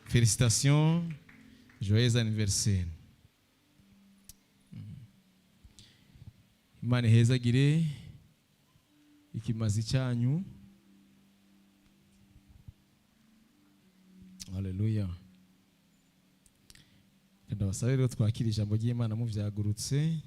Félicitations, joyeux anniversaire. Imana ihezagire ikimazi cyanyu. Haleluya. Ndabasaba rero twakira ijambo ry'Imana mu vyagurutse.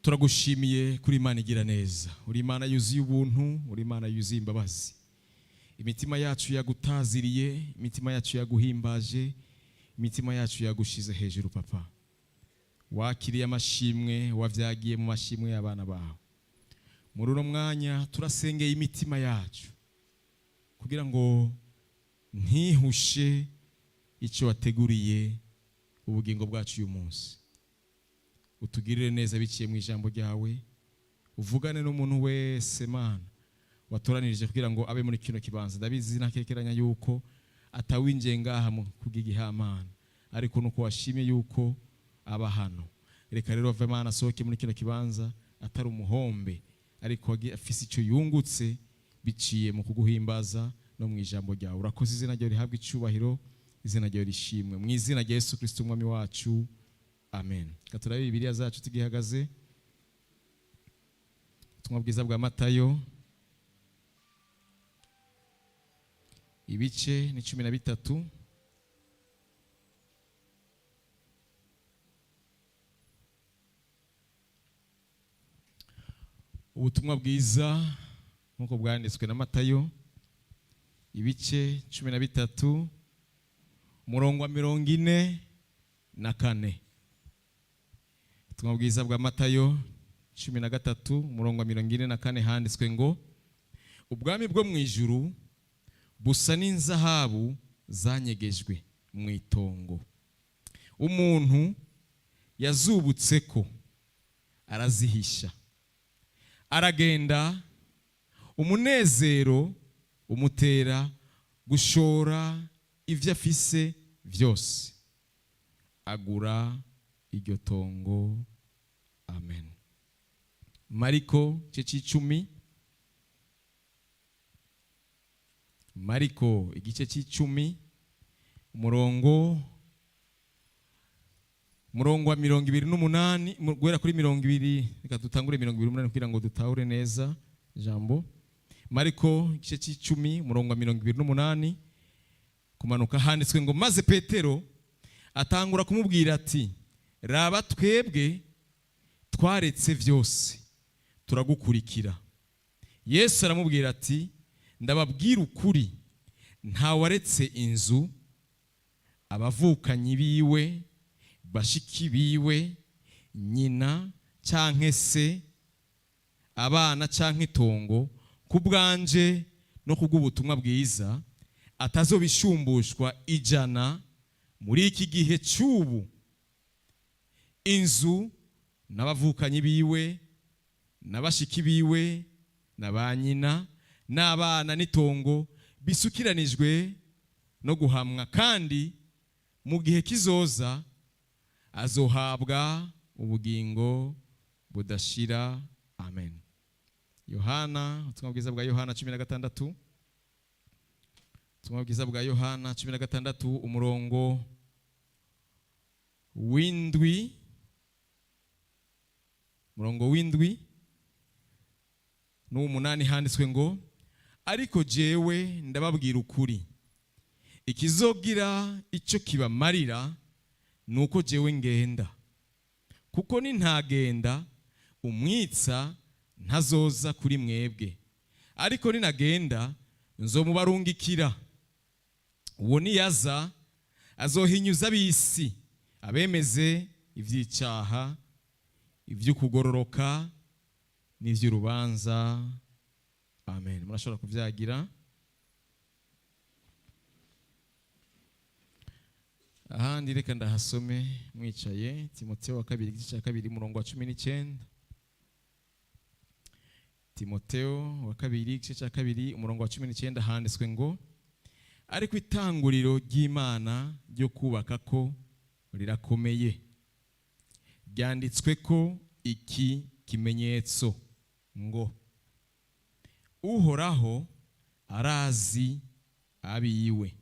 Turagushimiye kuri Imana igira neza. Uri Imana yuzuye ubuntu, uri Imana yuzuye imbabazi. Imitima yacu yagutaziriye, imitima yacu yaguhimbaje, imitima yacu yagushize hejuru papa. Wakiriye amashimwe, wavyagiye mu mashimwe y'abana bawe. Muri uno mwanya turasengeye imitima yacu kugira ngo ntihushe icyo wateguriye ubugingo bwacu uyu munsi. Utugirire neza biciye mu ijambo ryawe, uvugane n'umuntu wese Mana watoranirije kugira ngo abe muri kino kibanza. Ndabizi nakekeranya yuko atawinjiye ngaha mu kugigihamana, ariko nuko washimye yuko aba hano. Reka rero ave Mana sohoke muri kino kibanza atari umuhombe, ariko afise icyo yungutse biciye mu kuguhimbaza no mu ijambo ryawe. Urakoze, izina ryawe rihabwe icubahiro, izina ryawe rishimwe mu izina rya Yesu Kristo umwami wacu. Amen. Katurabe Bibiliya zacu tugihagaze. Ubutumwa bwiza bwa Matayo ibice ni 13. Ubutumwa bwiza nkuko bwanditswe na Matayo ibice 13 umurongo wa 44. Ubutumwa bwiza bwa Matayo 13 umurongo wa 44 handitswe ngo ubwami bwo mu ijuru busa n'inzahabu zanyegejwe mu itongo, umuntu yazubutseko arazihisha, aragenda umunezero umutera gushora ivyo afise vyose, agura iryo tongo. Amen. Mariko igice c'10, Mariko igice c'10 umurongo wa 28 guhera kuri 20. Reka dutangure 28 kugira ngo dutahure neza jambo. Mariko igice c'10 umurongo wa 28 kumanuka handitswe ngo maze Petero atangura kumubwira ati, raba twebwe twaretse vyose turagukurikira. Yesu aramubwira ati, ndababwira ukuri, nta waretse inzu, abavukanyi biwe, bashiki biwe, nyina canke se, abana canke itongo, kubwanje no kubw'ubutumwa bwiza, atazobishumbushwa 100 muri iki gihe cy'ubu. Inzu n'abavukanyi biwe, n'abashiki biwe, n'abanyina, n'abana n'itongo bisukiranijwe no guhamwa, kandi mu gihe kizoza azohabwa ubugingo budashira. Amen. Yohana, ubutumwa bwiza bwa Yohana 16. Ubutumwa bwiza bwa Yohana 16 umurongo w'indwi. Murongo w'indwi n'umunani handitswe ngo, ariko jewe ndababwira ukuri, ikizogira icyo kibamarira nuko jewe ngenda, kuko nintagenda umwitsa ntazoza kuri mwebwe, ariko ninagenda nzomubarungikira. Uwo niyaza azohinyuza ab'isi, abemeze ivy'icyaha, ivy'ukugororoka n'ivy'urubanza. Amen. Murashobora kuvyagira. Ahandi reka ndahasome mwicaye. Timotheo wa 2 igice cya 2 umurongo wa 19. Timotheo wa kabiri igice cya kabiri umurongo wa 19 handitswe ngo ariko itanguriro ry'Imana ryo kubaka ko rirakomeye, byanditswe ko iki kimenyetso ngo Uhoraho arazi abiwe,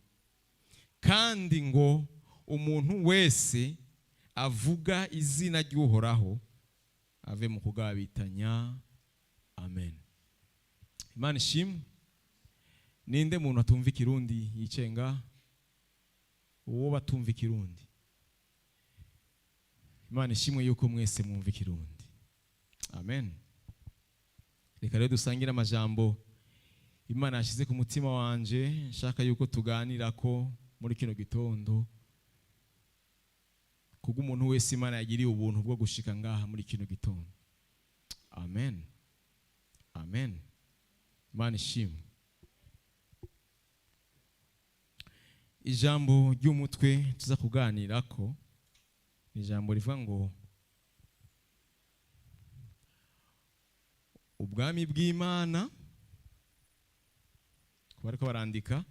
kandi ngo umuntu wese avuga izina ry'Uhoraho ave mu kugabitanya. Amen. Imana ishimwe. Ninde muntu atumva ikirundi yicenga? Uwo batumva ikirundi. Imana ishimwe yuko mwese mwumva ikirundi. Amen. Reka rero dusangire amajambo Imana yashize ku mutima wanje, nshaka yuko tuganira ko muri kino gitondo, kuko umuntu wese Imana yagiriye ubuntu bwo gushika ngaha muri kino gitondo. Amen. Amen. Imana ishimwe. Ijambo ry'umutwe tuza kuganira ko ni ijambo rivuga ngo ubwami bw'Imana. Kubariko barandika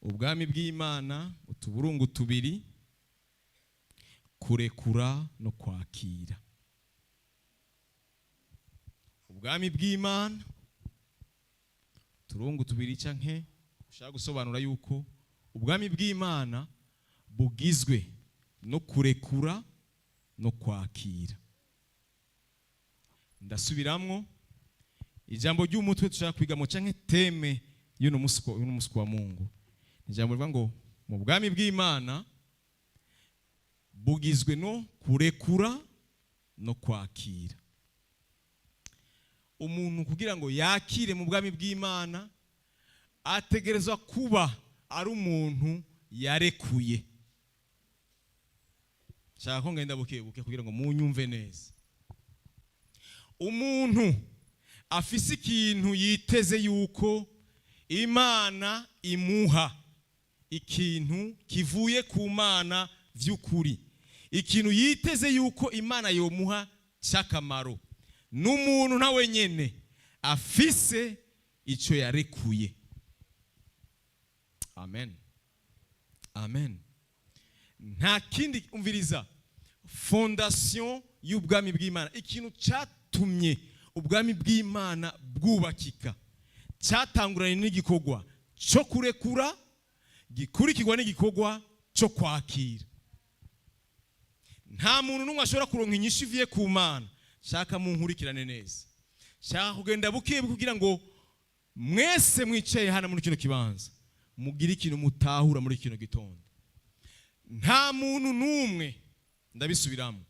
ubwami bw'Imana, utuburungu tubiri, kurekura no kwakira. Ubwami bw'Imana, turungu tubiri canke ushaka gusobanura yuko ubwami bw'Imana bugizwe no kurekura no kwakira. Ndasubiramwo ijambo ry'umutwe tushaka kwigamo canke teme y'uno musi wa Mungu. Ijambo rivuga ngo mu bwami bw'Imana bugizwe no kurekura no kwakira. Umuntu kugira ngo yakire mu bwami bw'Imana ategerezwa kuba ari umuntu yarekuye. Shaka ko ngenda bukebuke kugira ngo munyumve neza. Umuntu afise ikintu yiteze yuko Imana imuha, ikintu kivuye ku Mana vy'ukuri, ikintu yiteze yuko Imana yomuha cy'akamaro, n'umuntu nawe nyene afise ico yarekuye. Amen. Amen. Nta kindi umviriza fondation y'ubwami bw'Imana, ikintu cyatumye ubwami bw'Imana bwubakika, cyatanguranye n'igikorwa cyo kurekura gikurikirwa n'igikorwa cyo kwakira. Nta muntu n'umwe ashobora kuronka inyishu ivuye ku Mana. Shaka munkurikirane neza, shaka kugenda buke kugira ngo mwese mwicaye hana muri kino kibanza mugire ikintu mutahura muri kino gitondo. Nta muntu n'umwe, ndabisubiramo,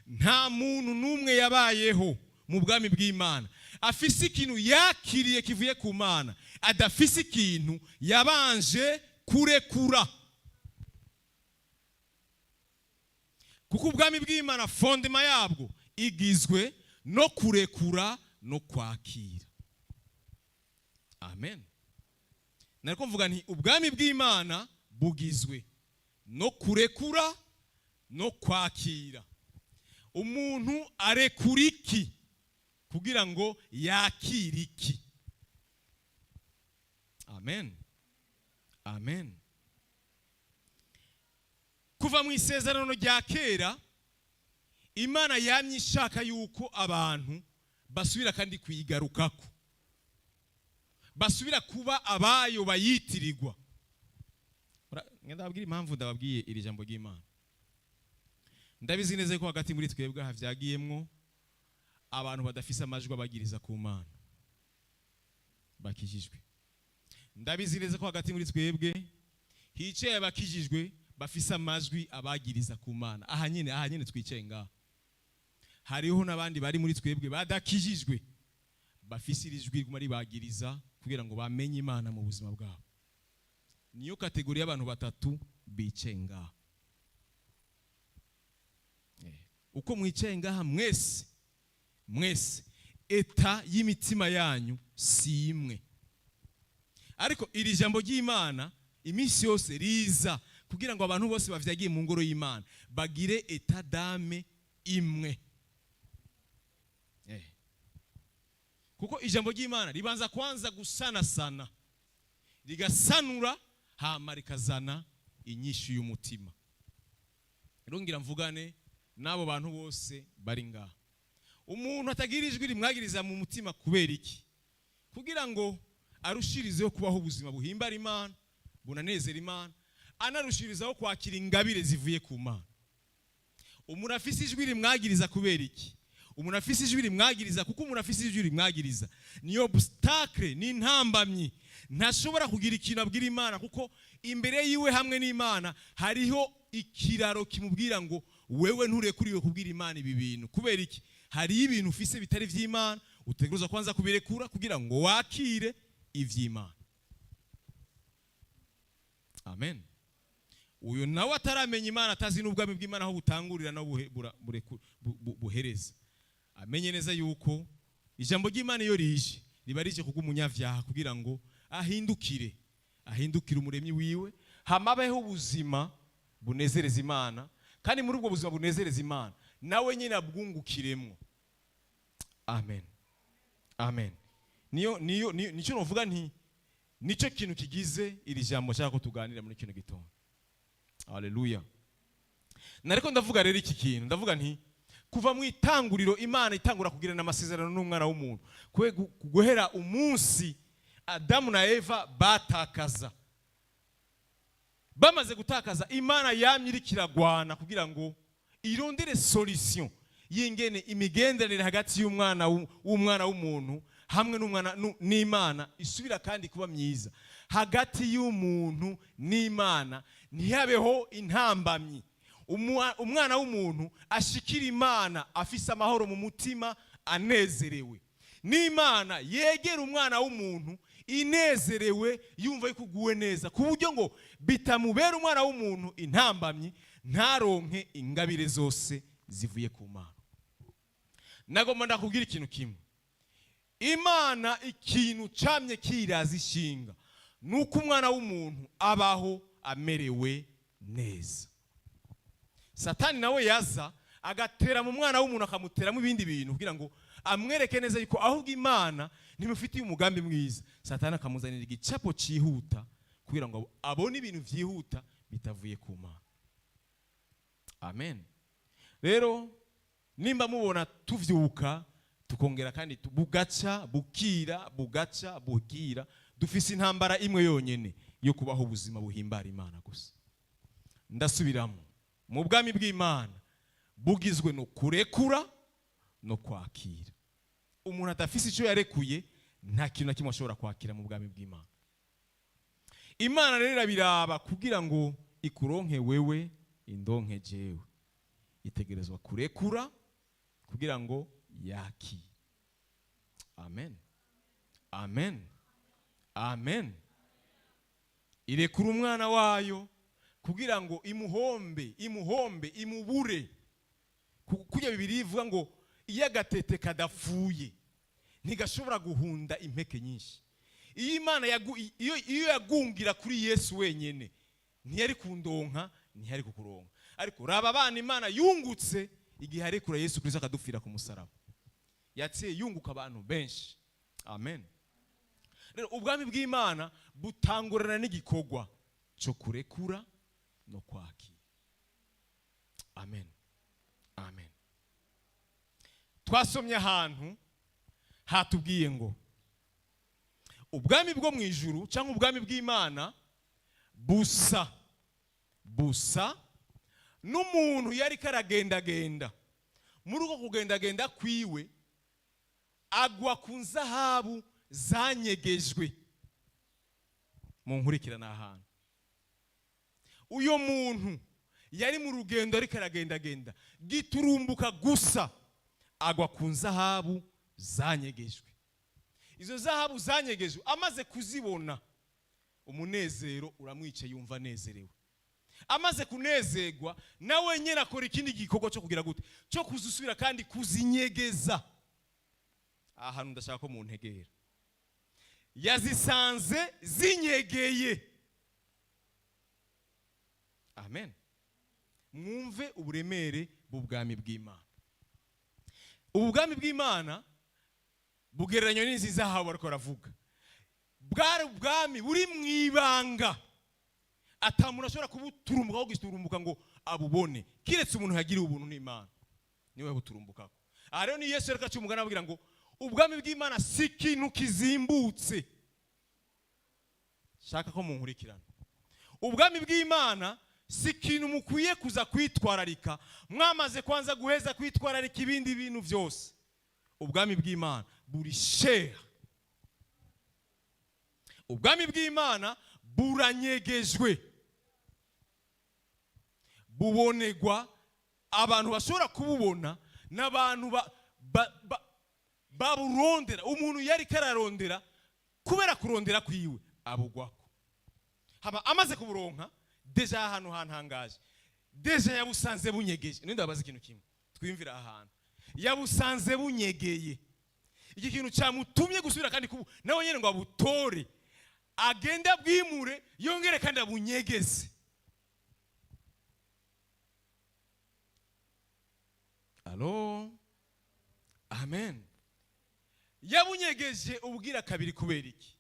nta muntu n'umwe yabayeho mu bwami bw'Imana afise ikintu yakiriye kivuye ku Mana adafise ikintu yabanje kurekura. Kuko ubwami bw'Imana fondema yabwo igizwe no kurekura no kwakira. Amen. Nariko mvuga nti ubwami bw'Imana bugizwe no kurekura no kwakira. Umuntu arekura iki kugira ngo yakire iki? Amen. Amen. Kuva mu isezerano rya kera Imana yamye ishaka yuko abantu basubira kandi kwigarukako, basubira kuba abayo bayitirirwa. Ndababwira impamvu ndababwiye iri jambo ry'Imana. Ndabizi neza ko hagati muri twebwe havyagiyemwo abantu badafise amajwi abagiriza ku Mana bakijijwe. Ndabizi neza ko hagati muri twebwe hicaye abakijijwe bafise amajwi abagiriza ku Mana. Aha nyene twicaye ngaha. Hariho nabandi bari muri twebwe badakijijwe bafise irijwi kumari bagiriza kugira ngo bamenye Imana mu buzima bwabo. Niyo kategori y'abantu batatu bicaye ngaha. Uko mwicaye ngaha mwese eta y'imitima yanyu si imwe. Ariko iri jambo ry'Imana iminsi yose riza kugira ngo abantu bose bavyagiye mu ngoro y'Imana bagire eta dame imwe. kuko ijambo ry'Imana ribanza kwanza gusanasana, rigasanura, hama rikazana inyishu y'umutima. Ngira mvugane n'abo bantu bose bari ngaha. Umuntu atagira ijwi rimwagiriza mu mutima kubera iki? Kugira ngo arushirizeho kubaho ubuzima buhimbara Imana, bunanezera Imana, anarushirizaho kwakira ingabire zivuye ku Mana. Umuntu afise ijwi rimwagiriza kubera iki? Umuntu afise ijwi rimwagiriza kuko umuntu afise ijwi rimwagiriza niyo obstacle, ni ntambamyi, ntashobora kugira ikintu abwira Imana, kuko imbere yiwe hamwe n'Imana hariho ikiraro kimubwira ngo wewe nturekuriwe kubwira Imana ibi bintu. Kubera iki? Hari ibintu ufise bitari vy'Imana, utegerezwa kwanza kubirekura kugira ngo wakire ivy'Imana. Amen. Uyo nawe ataramenya Imana, atazi n'ubwami bw'Imana aho butangurira no buhereza, amenye neza yuko ijambo ry'Imana iyo rije riba rije kugumunyavyaha kugira ngo ahindukire umuremyi wiwe, hamabeho ubuzima bunezereza Imana, kandi muri ubwo buzima bunezereza Imana nawe nyine abwungukiremwo. Amen. Amen. Nico novuga nti nico kintu kigize iri jambo cyako tuganira muri kino gitondo. Haleluya. Nariko ndavuga rero iki kintu, ndavuga nti kuva mu itanguriro Imana itangura kugirana amasezerano n'umwana w'umuntu, guhera umunsi Adamu na Eva batakaza. Bamaze gutakaza, Imana yamye irikiragwana kugira ngo irondere solution yingene imigenderanire hagati y'umwana w'umuntu hamwe n'Imana isubira kandi kuba myiza. Hagati y'umuntu n'Imana ntihabeho intambamyi. Umwana w'umuntu ashikira Imana afise amahoro mu mutima, anezerewe. N'Imana yegera umwana w'umuntu inezerewe, yumva yukuguwe neza, ku buryo ngo bitamubera umwana w'umuntu intambamyi, ntaronke ingabire zose zivuye ku Mana. Nagomba ndakubwira ikintu kimwe. Imana ikintu camye kiraza ishinga nuko umwana w'umuntu abaho amerewe neza. Satani nawe yaza agatera mu mwana w'umuntu, akamuteramo ibindi bintu kugira ngo amwereke neza yuko ahubwo Imana nimufitiye umugambi mwiza. Satani akamuzanira igicapo cihuta kugira ngo abone ibintu vyihuta bitavuye ku Mana. Amen. Rero nimba mubona tuvyuka tukongera kandi bugaca bukira, bugaca bukira, dufise intambara imwe yonyene yo kubaho ubuzima buhimbara Imana gusa. Ndasubiramo, mu bwami bw'Imana bugizwe no kurekura no kwakira. Umuntu atafise ico yarekuye nta kintu na kimwe ashobora kwakira mu bwami bw'Imana. Imana rero irabiraba kugira ngo ikuronke wewe indonke jewe, itegerezwa kurekura kugira ngo yakire. Amen. Amen. Amen. Irekura umwana wayo kugira ngo imuhombe imubure. Kujya Bibiliya ivuga ngo iyo agatete kadapfuye ntigashobora guhunda impeke nyinshi. Iyo Imana iyo yagungira kuri Yesu wenyene ntiyari kundonka, ntiyari kukuronka. Ariko raba abana Imana yungutse igihe arekura Yesu Kristo akadupfira ku musaraba. Yatsiye yunguka abantu benshi. Amen. Rero ubwami bw'Imana butangurana n'igikorwa cyo kurekura no kwakira. Amen. Amen. Twasomye ahantu hatubwiye ngo ubwami bwo mu ijuru cyangwa ubwami bw'Imana busa n'umuntu yari karagendagenda. Muri uko kugendagenda kwiwe agwa ku nzahabu zanyegejwe. Mu nkurikirana ahantu uyo muntu yari mu rugendo ari karagendagenda, giturumbuka gusa agwa ku nzahabu zanyegejwe. Izo zahabu zanyegejwe amaze kuzibona, umunezero uramwice, yumva nezerewe. Amaze kunezerwa nawe nyene akora ikindi gikorwa cyo kugira gute, cyo kuzusubira kandi kuzinyegeza. Ahantu ndashaka ko mu ntegera, yazisanze zinyegeye. Amen. Mwumve uburemere bw'ubwami bw'Imana. Ubwami bw'Imana bugereranywa n'izahabu bariko baravuga. Bwari ubwami buri mwibanga, atamuntu ashobora kubuturumbuka aho giturumbuka ngo abubone, kiretse umuntu yagiriye ubuntu n'Imana niwe buturumbukako. Aha rero ni Yesu reka cyumugana abwira ngo ubwami bw'Imana si ikintu kizimbutse. Shaka ko munkurikirana. Ubwami bw'Imana si ikintu mukwiye kuza kwitwararika mwamaze kwanza guheza kwitwararika ibindi bintu byose. Ubwami bw'Imana buri share. Ubwami bw'Imana buranyegejwe, bubonegwa abantu bashobora kububona n'abantu baburondera. Umuntu yari kararondera kubera kurondera kwiwe abugwako. Haba amaze kuburonka deja ahantu hantangaje, deja yabusanze bunyegeje. Ninde babaza ikintu kimwe twimvira ahantu yabusanze bunyegeye. Iki kintu cyamutumye gusubira kandi nawe nyene ngo abutore agenda bwimure yongere kandi abunyegeze. Alo, amen. Yabunyegeje ubwira kabiri kubera iki?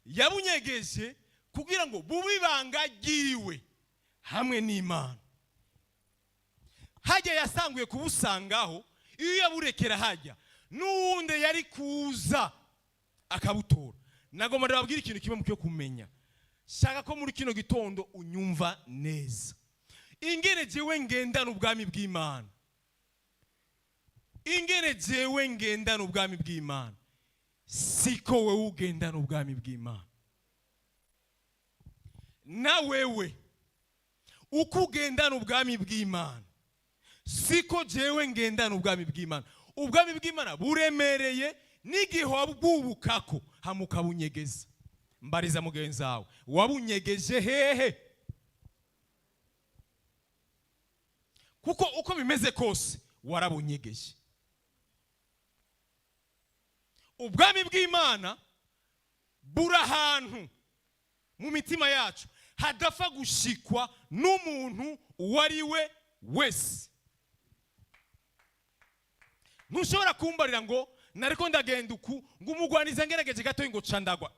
Yabunyegeje kugira ngo bubibanga giwe hamwe n'Imana. Hajya yasanguye kubusangaho, iyo yaburekera hajya n'uwundi yari kuza akabutora. Nagomba ndababwira ikintu kimwe mukwiye kumenya. Shaka ko muri kino gitondo unyumva neza. Ingene jewe ngendana ubwami bw'Imana, ingene jewe ngendana ubwami bw'Imana, siko wewe ugendana ubwami bw'Imana. Na wewe uko ugendana ubwami bw'Imana siko jewe ngendana ubwami bw'Imana. Ubwami bw'Imana buremereye n'igihe wabwubukako hamukabunyegeza. Mbariza mugenzi wawe, wabunyegeje hehe? Kuko uko bimeze kose warabunyegeje. Ubwami bw'Imana buri ahantu mu mitima yacu hadafa gushikwa n'umuntu uwariwe wese. Ntushobora kumbarira ngo nariko ndagenda uku ngo umugwaniza ngerageje gato ngo candagwa.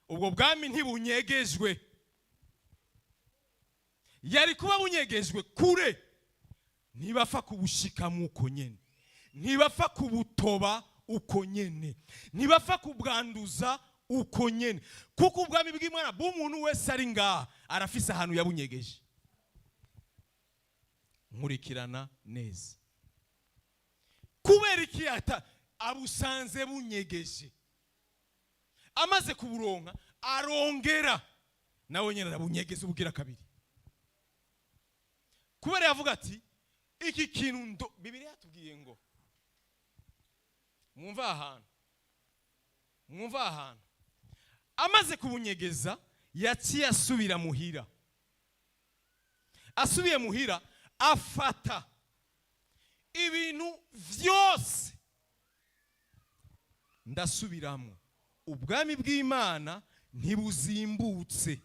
Ubwo bwami ntibunyegejwe. Yari kuba bunyegejwe kure. Ntibafa kubushika muko nyene, ntibafa kubutoba uko nyene, ntibafa kubwanduza uko nyene. Kuko ubwami bw'Imana bw'umuntu wese ari ngaha arafise ahantu yabunyegeje. Nkurikirana neza. Kubera iki abusanze bunyegeje, amaze kuburonka arongera nawe nyene arabunyegeza ubwira kabiri. Kubera yavuga ati iki kintu Bibiliya yatubwiye ngo mwumva ahantu amaze kubunyegeza yaciye asubira muhira. Asubiye muhira afata ibintu vyose. Ndasubiramo, ubwami bw'Imana ntibuzimbutse.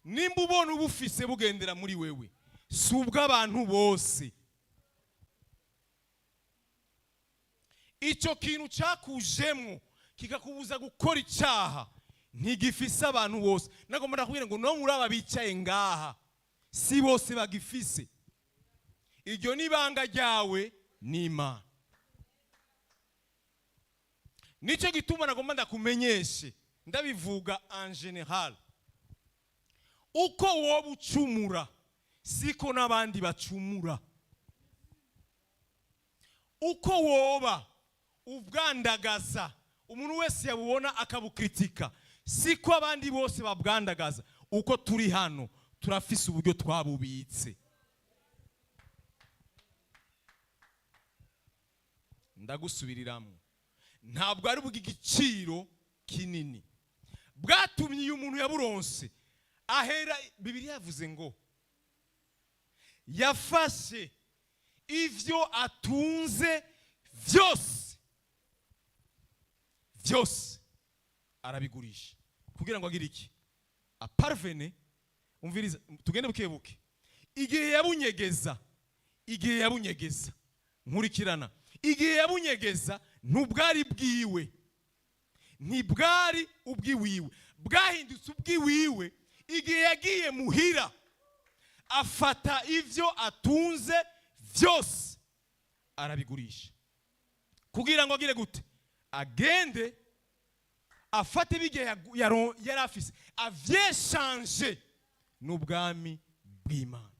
Nimba ubona ubufise bugendera muri wewe, si ubw'abantu bose. Ico kintu cyakujemwo kikakubuza gukora icyaha ntigifise abantu bose. Nagomba ndakubwira ngo no muri aba bicaye ngaha si bose bagifise. Iryo nibanga ryawe n'Imana. Nico gituma nagomba ndakumenyeshe, ndabivuga en general, uko wowe ucumura siko n'abandi bacumura. Uko woba ubwandagaza umuntu wese yabubona akabukritika siko abandi bose babwandagaza. Uko turi hano turafise uburyo twabubitse. Ndagusubiriramo, ntabwo ari bw'igiciro kinini bwatumye uyu muntu yaburonse ahera. Bibiliya yavuze ngo yafashe ivyo atunze vyose arabigurisha kugira ngo agire iki? Aparvene. Umviriza, tugende bukebuke. Igihe yabunyegeza nkurikirana, igihe yabunyegeza ntubwari bwiwe, ntibwari ubwiwiwe, bwahindutse ubwiwiwe igihe yagiye muhira afata ivyo atunze vyose arabigurisha kugira ngo agire gute, agende afate bige yari afise avyeshanje n'ubwami bw'Imana.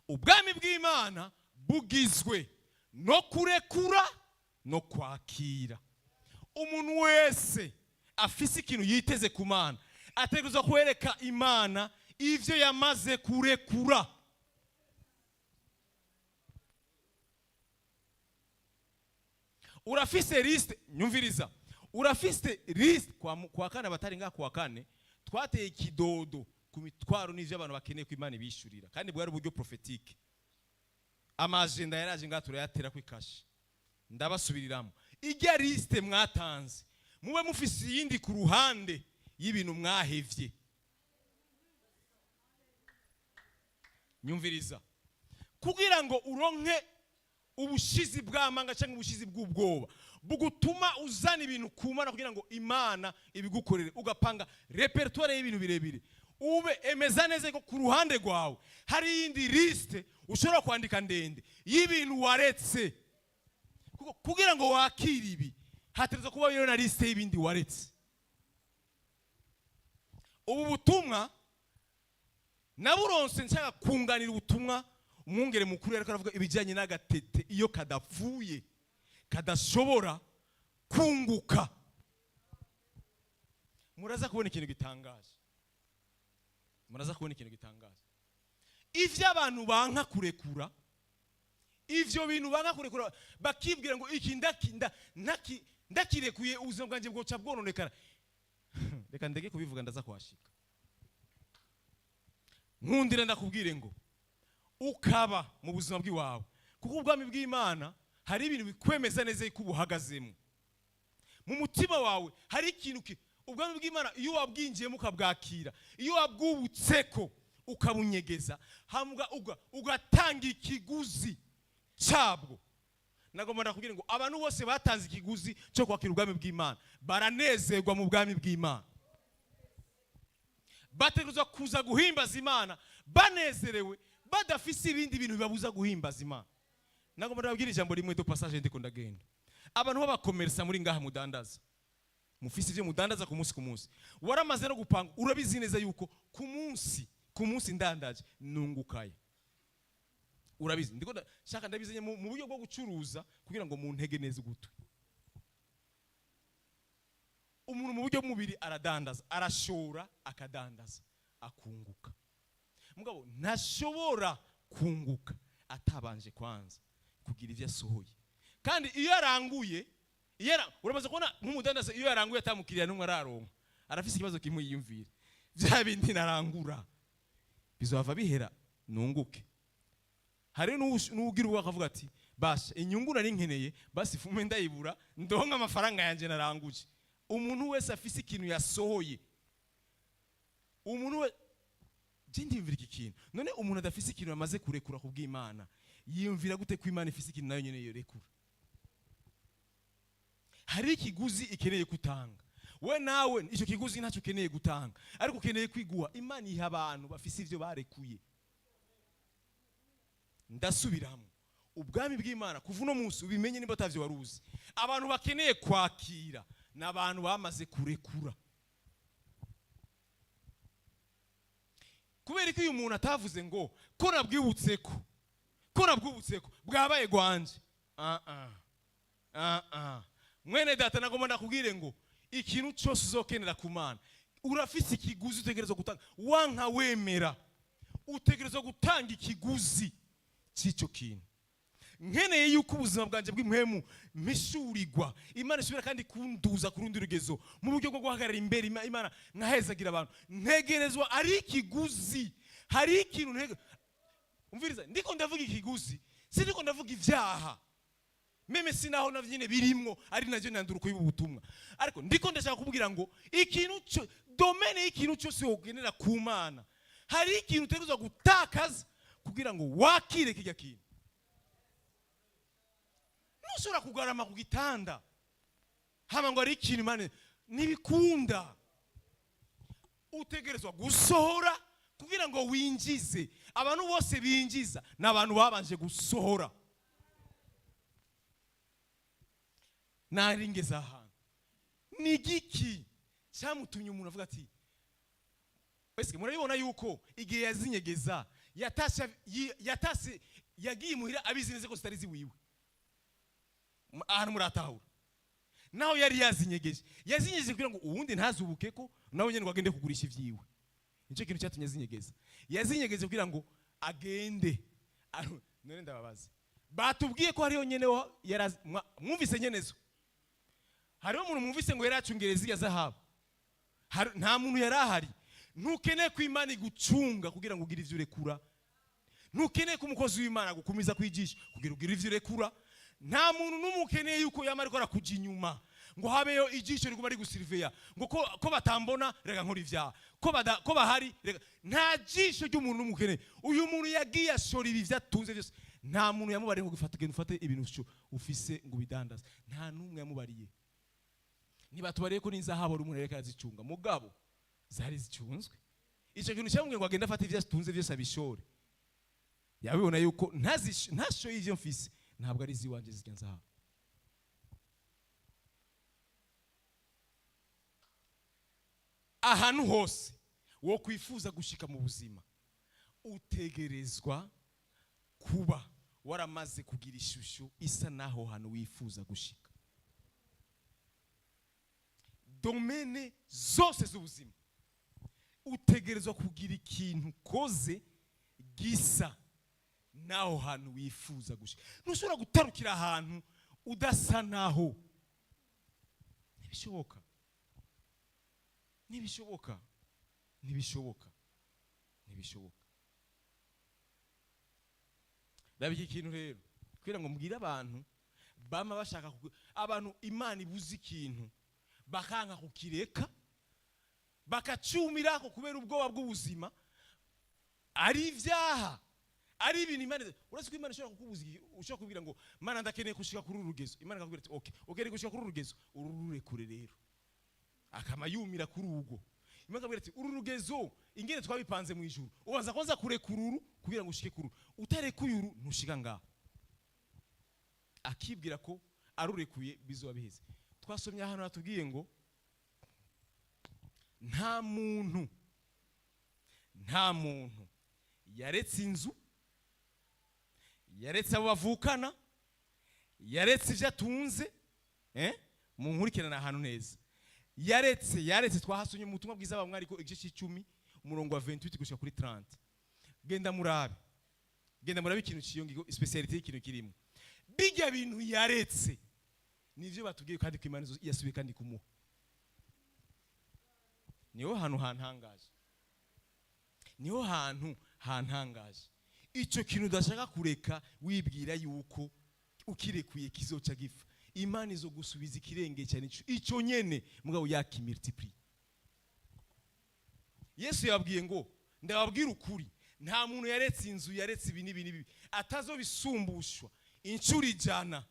Ubwami bw'Imana bugizwe no kurekura no kwakira. Umuntu wese afise ikintu yiteze ku Mana ategerezwa kwereka Imana ivyo yamaze kurekura. Urafise liste, nyumviriza, urafise liste kwa kane batari nga kwa kane twateye ikidodo ku mitwaro n'ivyo abantu bakeneye ku Imana bishurira, kandi bwari uburyo prophetique. Amagenda yaraje nga turayatera kwikashi. Ndabasubiriramo ijya liste mwatanze mube mufise yindi ku ruhande y'ibintu mwahevye. Nyumviriza, kugira ngo uronke ubushizi bw'amanga cyangwa ubushizi bw'ubwoba bugutuma uzana ibintu kumana kugira ngo Imana ibigukorere, ugapanga repertoire y'ibintu birebire, ube emeza neza ko ku ruhande rwawe hari yindi liste ushobora kwandika ndende y'ibintu waretse. Kugira ngo wakire ibi hatereza kuba biro na liste y'ibindi waretse. Ubu butumwa naburonse nshaka kunganira ubutumwa umwungere mukuru ariko aravuga ibijyanye n'agatete iyo kadapfuye kadashobora kunguka. Muraza kubona ikintu gitangaje, muraza kubona ikintu gitangaje. Ivyo abantu banka kurekura, ivyo bintu banka kurekura bakibwira ngo iki ndakirekuye ubuzima bwanje bwoca bwononekara. Reka ndege kubivuga ndaza kwashika. Nkundira ndakubwire ngo ukaba mu buzima bw'iwawe, kuko ubwami bw'Imana hari ibintu bikwemeza neza yuko ubuhagazemo mu mutima wawe. Hari ikintu ubwami bw'Imana iyo wabwinjiyemo ukabwakira, iyo wabwubutseko ukabunyegeza, hamwe ugatanga ikiguzi cyabwo. Nagomba ndakubwira ngo abantu bose batanze ikiguzi cyo kwakira ubwami bw'Imana baranezerwa mu bwami bw'Imana. Bategerezwa kuza guhimbaza Imana banezerewe, badafise ibindi bintu bibabuza guhimbaza Imana. Nagomba ndabwira ijambo rimwe do passage ndiko ndagenda. Abantu b'abakomersa muri ngaha mudandaza, mufise ivyo mudandaza ku munsi ku munsi, waramaze no gupanga, urabizi neza yuko ku munsi ndandaje nungukaye. Urabizi ndiko shaka ndabizanye mu buryo bwo gucuruza kugira ngo mu ntege neza gutwe. Umuntu mu buryo mubiri aradandaza, arashora akadandaza akunguka. Mugabo ntashobora kunguka atabanje kwanza kugira ivyo asohoye. Kandi iyo aranguye, uramaze kubona nk'umudandaza iyo aranguye atamukiriya n'umwe araronka, arafise ikibazo kimwe yiyumvira, bya bindi narangura bizova bihera nunguke. Hari n'ugira ubwo akavuga ati basha inyungu nari nkeneye basi fume ndayibura ndonka amafaranga yanje naranguje. Umuntu wese afise ikintu yasohoye, umuntu we ndimvira iki kintu. None umuntu adafise ikintu yamaze kurekura ku bw'Imana yiyumvira gute ko Imana ifise ikintu nayo nyene yorekura? Hari ikiguzi ikeneye gutanga, we nawe icyo kiguzi ntacyo ukeneye gutanga, ariko ukeneye kwiguha. Imana iha abantu bafise ivyo barekuye. Ndasubiramo, ubwami bw'Imana kuva no munsi ubimenye nimba atavyo waruzi, abantu bakeneye kwakira n'abantu bamaze kurekura. Kubera ko uyu muntu atavuze ngo ko nabwibutseko bwabaye gwanje. Mwene data nagomba ndakubwire ngo ikintu cyose uzokenera ku Mana urafise ikiguzi utegerezwa gutanga. Wanka wemera utegerezwa gutanga ikiguzi cy'icyo kintu. Nkeneye yuko ubuzima bwanje bw'impemu mishurirwa, Imana ishobora kandi kunduza ku rundi rugezo mu buryo bwo guhagarara imbere Imana nkahezagira abantu. Ntegerezwa ari ikiguzi, hari ikintu umviriza, ndiko ndavuga ikiguzi, si ndiko ndavuga ivyaha. Meme sinaho navyine birimwo ari navyo nanduruko y'ubutumwa, ariko ndiko ndashaka kubwira ngo ikintu domaine y'ikintu cyose wogenera ku Mana, hari ikintu utegerezwa gutakaza kugira ngo wakire kijya kintu. ntushobora kugarama ku gitanda hama ngo ari ikintu Imana nibikunda. Utegerezwa gusohora kugira ngo winjize. Abantu bose binjiza n'abantu babanje gusohora. Naringeza ahantu ni giki cyamutumye umuntu avuga ati wese murabibona yuko igihe yazinyegeza yatase yagiye muhira abizi neza ko zitari ziwiwe. Ahantu muratahura naho yari yazinyegeje kugira ngo uwundi ntazubuke ko nawe nyene ngo agende kugurisha ivyiwe. Nicyo kintu cyatumye yazinyegeza. Yazinyegeze kugira ngo agende. None ndababaza batubwiye ko hariyo nyene mwumvise nyenezo. Hariho umuntu mwumvise ngo yaracungereza ya zahabu. Nta muntu yarahari. Ntukeneye ko Imana igucunga kugira ngo ugire ivyo urekura. Ntukeneye ko umukozi w'Imana gukumiza kwijisha kugira ugire ivyo urekura. Nta muntu numukeneye yuko yamara ko arakuja inyuma ngo habeyo ijisho riguma ari gusiriveya ngo ko batambona rega nkora ivyaha ko bahari rega. Nta jisho ry'umuntu numukeneye. Uyu muntu yagiye ashora ibi vyatunze byose. Nta muntu yamubariye ngo ufate ibintu ufise ngo bidandaza. Nta numwe yamubariye. Nibatubariye ko n'inzahabu ari umuntu reka azicunga mugabo zari zicunzwe. Ico kintu cyamubwiye ngo agenda afata ivyatunze byose abishore. Yabibona yuko ntasho y'ivyo mfise ntabwo ari ziwanje zijya nzahabu. Ahantu hose wo kwifuza gushika mu buzima utegerezwa kuba waramaze kugira ishusho isa naho hantu wifuza gushika. Domene zose z'ubuzima utegerezwa kugira ikintu koze gisa naho hantu wifuza gushika. Ntushobora gutarukira ahantu udasa naho. Ntibishoboka. Ndabiki ikintu rero kugira ngo mbwire abantu bama bashaka abantu Imana ibuze ikintu bakanka kukireka bakacumira ko kubera ubwoba bw'ubuzima ari ivyaha. Ari ibintu Imana uretse ko Imana ishobora kukubuza ushaka kubwira ngo Mana ndakeneye gushika kuri urugezo. Imana akakubwira ati okay ugere gushika kuri urugezo ururekure rero akama yumira kuri ugo. Imana akakubwira ati uru rugezo ingene twabipanze mu ijuru ubanza konza kurekururu kugira ngo ushike kuri utarekuye uru ntushika ngaho. Akibwira ko arurekuye bizoba biheze. Twasomye ahantu hatubwiye ngo nta muntu yaretse inzu, yaretse abo bavukana, yaretse ivyo atunze mu nkurikirana ahantu neza. Yaretse twahasonye mu butumwa bwiza bamwe ariko igice cy'icumi umurongo wa 28 gushika kuri 30. Genda murabe ikintu ciyongigo speciality y'ikintu kirimo. Bijya bintu yaretse nivyo batubwiye kandi ko Imana yasubiye kandi kumuha. Niho hantu hantangaje. Ico kintu udashaka kureka wibwira yuko ukirekuye kizoca gifa. Imana izo gusubiza ikirenge cyane ico nyene mugabo yakimultiply. Yesu yabwiye ngo ndababwira ukuri nta muntu yaretse inzu yaretse ibi nibi atazobisumbushwa incuri ijana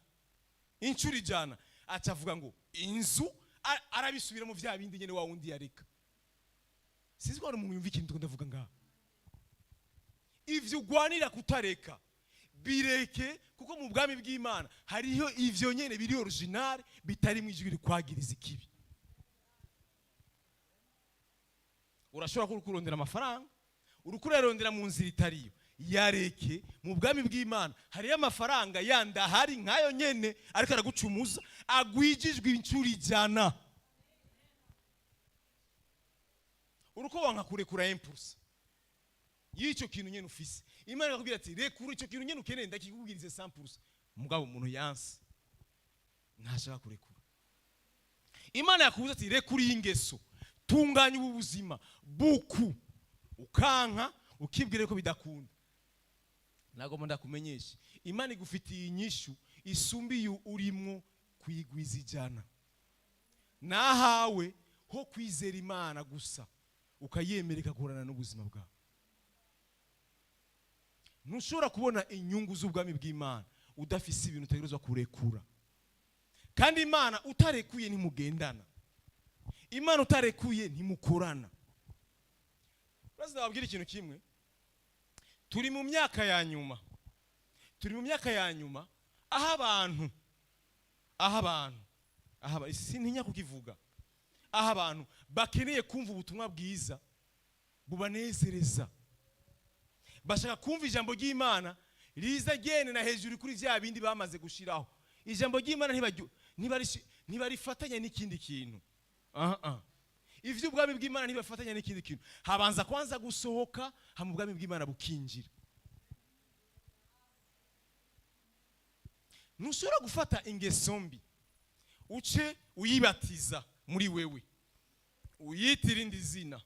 acavuga ngo inzu arabisubira mu vya bindi nyene wa wundi yareka. Sizi ko umuntu yumva ikintu ndavuga ngaha. Ivyo ugwanira kutareka bireke kuko mu bwami bw'Imana hariho ivyo nyene biri original bitari mu ijwi rikwagiriza ikibi. Urashobora kurondera amafaranga urukurerondera mu nzira itariyo. Yareke mu bwami bw'Imana hariyo amafaranga yanda hari nkayo nyene ariko aragucumuza agwijijwe incuri jana. Uruko wanka kurekura impulse yico kintu nyene ufise. Imana akubwira ati rekura ico kintu nyene ukeneye ndakikubwirize 100%. Mugabo umuntu yanse ntashaka kurekura. Imana yakubuza ati rekura ingeso tunganya ubuzima buku ukanka ukibwire ko bidakunda. Nagomba ndakumenyesha Imana igufitiye inyishu isumbiye urimwo kwigwiza ijana. Nahawe ho kwizera Imana gusa ukayemereka kurana n'ubuzima bwawe. Ntushobora kubona inyungu z'ubwami bw'Imana udafise ibintu utegerezwa kurekura. Kandi Imana utarekuye ntimugendana. Imana utarekuye ntimukorana. Uraza babwira ikintu kimwe. Turi mu myaka ya nyuma. Turi mu myaka ya nyuma aho abantu sintinya kukivuga. Aho abantu bakeneye kumva ubutumwa bwiza bubanezereza. Bashaka kumva ijambo ry'Imana riza gene na hejuru kuri vya bindi bamaze gushiraho. Ijambo ry'Imana ntibarifatanya n'ikindi kintu. Ivyo ubwami bw'Imana ntibafatanya n'ikindi kintu. Habanza kwanza gusohoka, hama ubwami bw'Imana bukinjira. Ntushobora gufata ingeso mbi uce uyibatiza muri wewe, uyitira indi zina,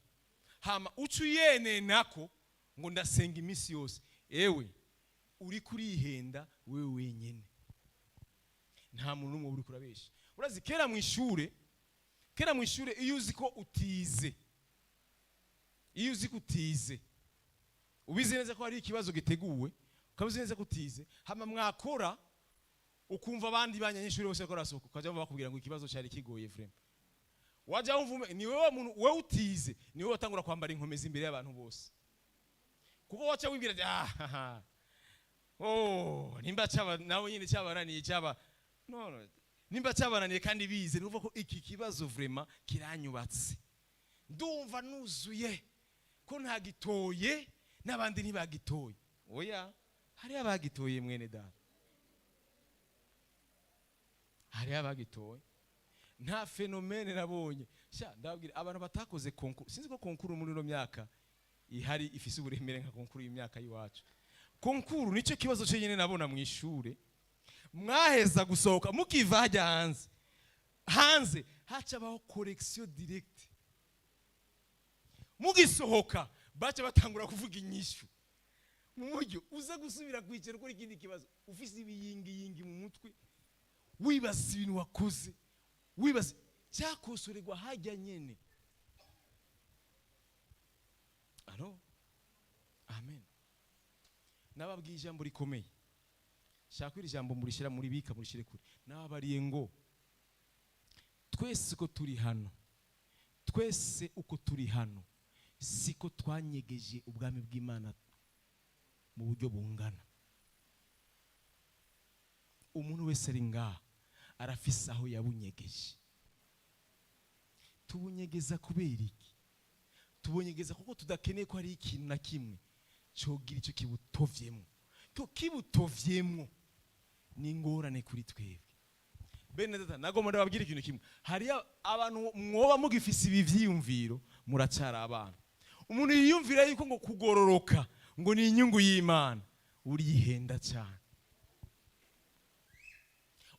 hama uce uyenenako ngo ndasenga iminsi yose. Ewe uri kurihenda wewe wenyene, nta muntu n'umwe uri kurabesha. Urazi kera mu ishure iyo uzi ko utize, ubizi neza ko hari ikibazo giteguwe, ukabizi neza ko utize, hama mwakora ukumva abandi banyanyeshuri bose ko rasohoka, ukaja bakubwira ngo ikibazo cyari kigoye vraiment. Waja umvume ni wewe muntu wewe utize, ni wewe watangura kwambara inkomezi imbere y'abantu bose. Kuko wacha wibwira nimba cyaba nawe nyine cyabaraniye cyaba no nimba cyabaraniye kandi bize nuvuga ko iki kibazo vraiment kiranyubatse. Ndumva nuzuye ko ntagitoye n'abandi ntibagitoye. Oya, hari abagitoye mwene data. Hari abagitoye. Nta fenomene nabonye. Sha ndabwira abantu batakoze konkuru. Sinzi ko konkuru muri no myaka ihari ifise uburemere nka konkuru y'imyaka yiwacu. Konkuru nico kibazo cyo nyene nabona mu ishure. Mwaheza gusohoka mukiva hajya hanze haca baho correction direct. Mugisohoka baca batangura kuvuga inyishu. Mu mujyo uza gusubira kwicera kuri ikindi kibazo ufise ibiyingi mu mutwe. Wibaza ibintu wakoze, wibaza cyakosorerwa hajya nyene. Amen. Nababwiye ijambo rikomeye. Shaka iri jambo murishira muri bika murishire kuri. Nababariye ngo twese uko turi hano siko twanyegeje ubwami bw'Imana mu buryo bungana. Umuntu wese ari ngaha arafise aho yabunyegeje. Tubunyegeza kubera iki? Tubunyegeza kuko tudakeneye ko hari ikintu na kimwe cogira icyo kibutovyemo. Cyo kibutovyemo ni ingorane kuri twebwe. Bene data nagomba ndababwira ikintu kimwe. Hari abantu mwoba mugifise ibi vyiyumviro muracara abantu. Umuntu yiyumvira yuko ngo kugororoka ngo ni inyungu y'Imana, urihenda cyane.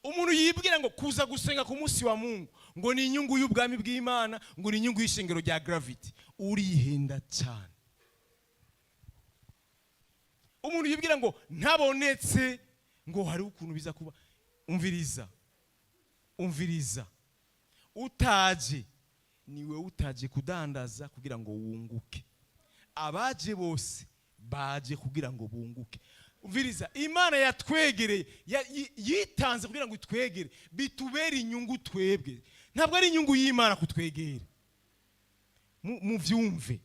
Umuntu yibwira ngo kuza gusenga ku munsi wa Mungu ngo ni inyungu y'ubwami bw'Imana, ngo ni inyungu y'ishengero rya Gravity, urihenda cyane. Umuntu yibwira ngo ntabonetse ngo hari ukuntu biza kuba. Umviriza utaje niwe utaje kudandaza kugira ngo wunguke. Abaje bose baje kugira ngo bunguke. Umviriza, Imana yatwegereye yitanze kugira ngo itwegere bitubere inyungu twebwe. Ntabwo ari inyungu y'Imana kutwegera. Muvyumve.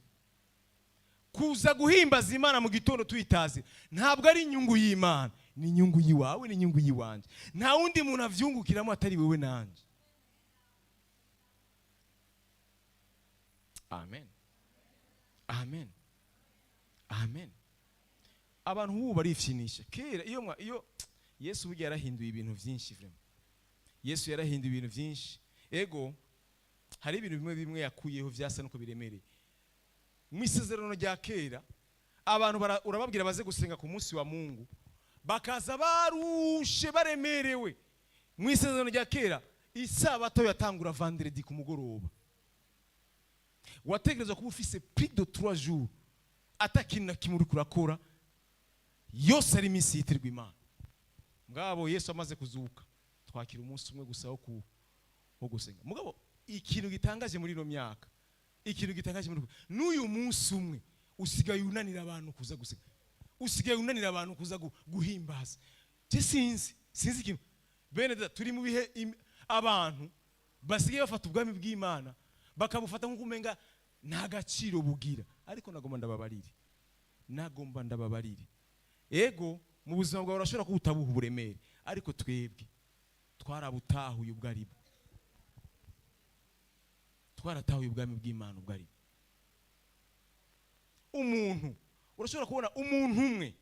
Kuza guhimbaza Imana mu gitondo tuyitaze ntabwo ari inyungu y'Imana, ni inyungu yiwawe, ni inyungu yiwanje. Nta wundi muntu avyungukiramo atari wewe nanje. Amen. Amen. Amen. Abantu ubu barifyinisha. Kera iyo Yesu burya yarahinduye ibintu byinshi vraiment. Yesu yarahinduye ibintu byinshi. Ego hari ibintu bimwe yakuyeho vyasa nuko biremereye. Mu isezerano rya kera abantu urababwira baze gusenga ku munsi wa Mungu bakaza barushe baremerewe. Mu isezerano rya kera isabato yatangura vendredi ku mugoroba. Wategerezwa kuba ufise plus de 3 jours atakintu kimuri kurakora yose ari iminsi yitirwa Imana. Ngabo Yesu amaze kuzuka twakira umunsi umwe gusa wo gusenga. Mugabo ikintu gitangaje muri no myaka, ikintu gitangaje muri n'uyu munsi umwe usigaye unanira abantu kuza gusenga, usigaye unanira abantu kuza guhimbaza. je sinzi ikintu bene data turi mu bihe abantu basigaye bafata ubwami bw'Imana bakabufata nko kumenga nta gaciro bugira, ariko nagomba ndababarire ego mu buzima bwawe urashobora kubutabuha uburemere, ariko twebwe twarabutahuye ubwo ari bwo, twaratahuye ubwami bw'Imana ubwo ari bwo. Umuntu urashobora kubona umuntu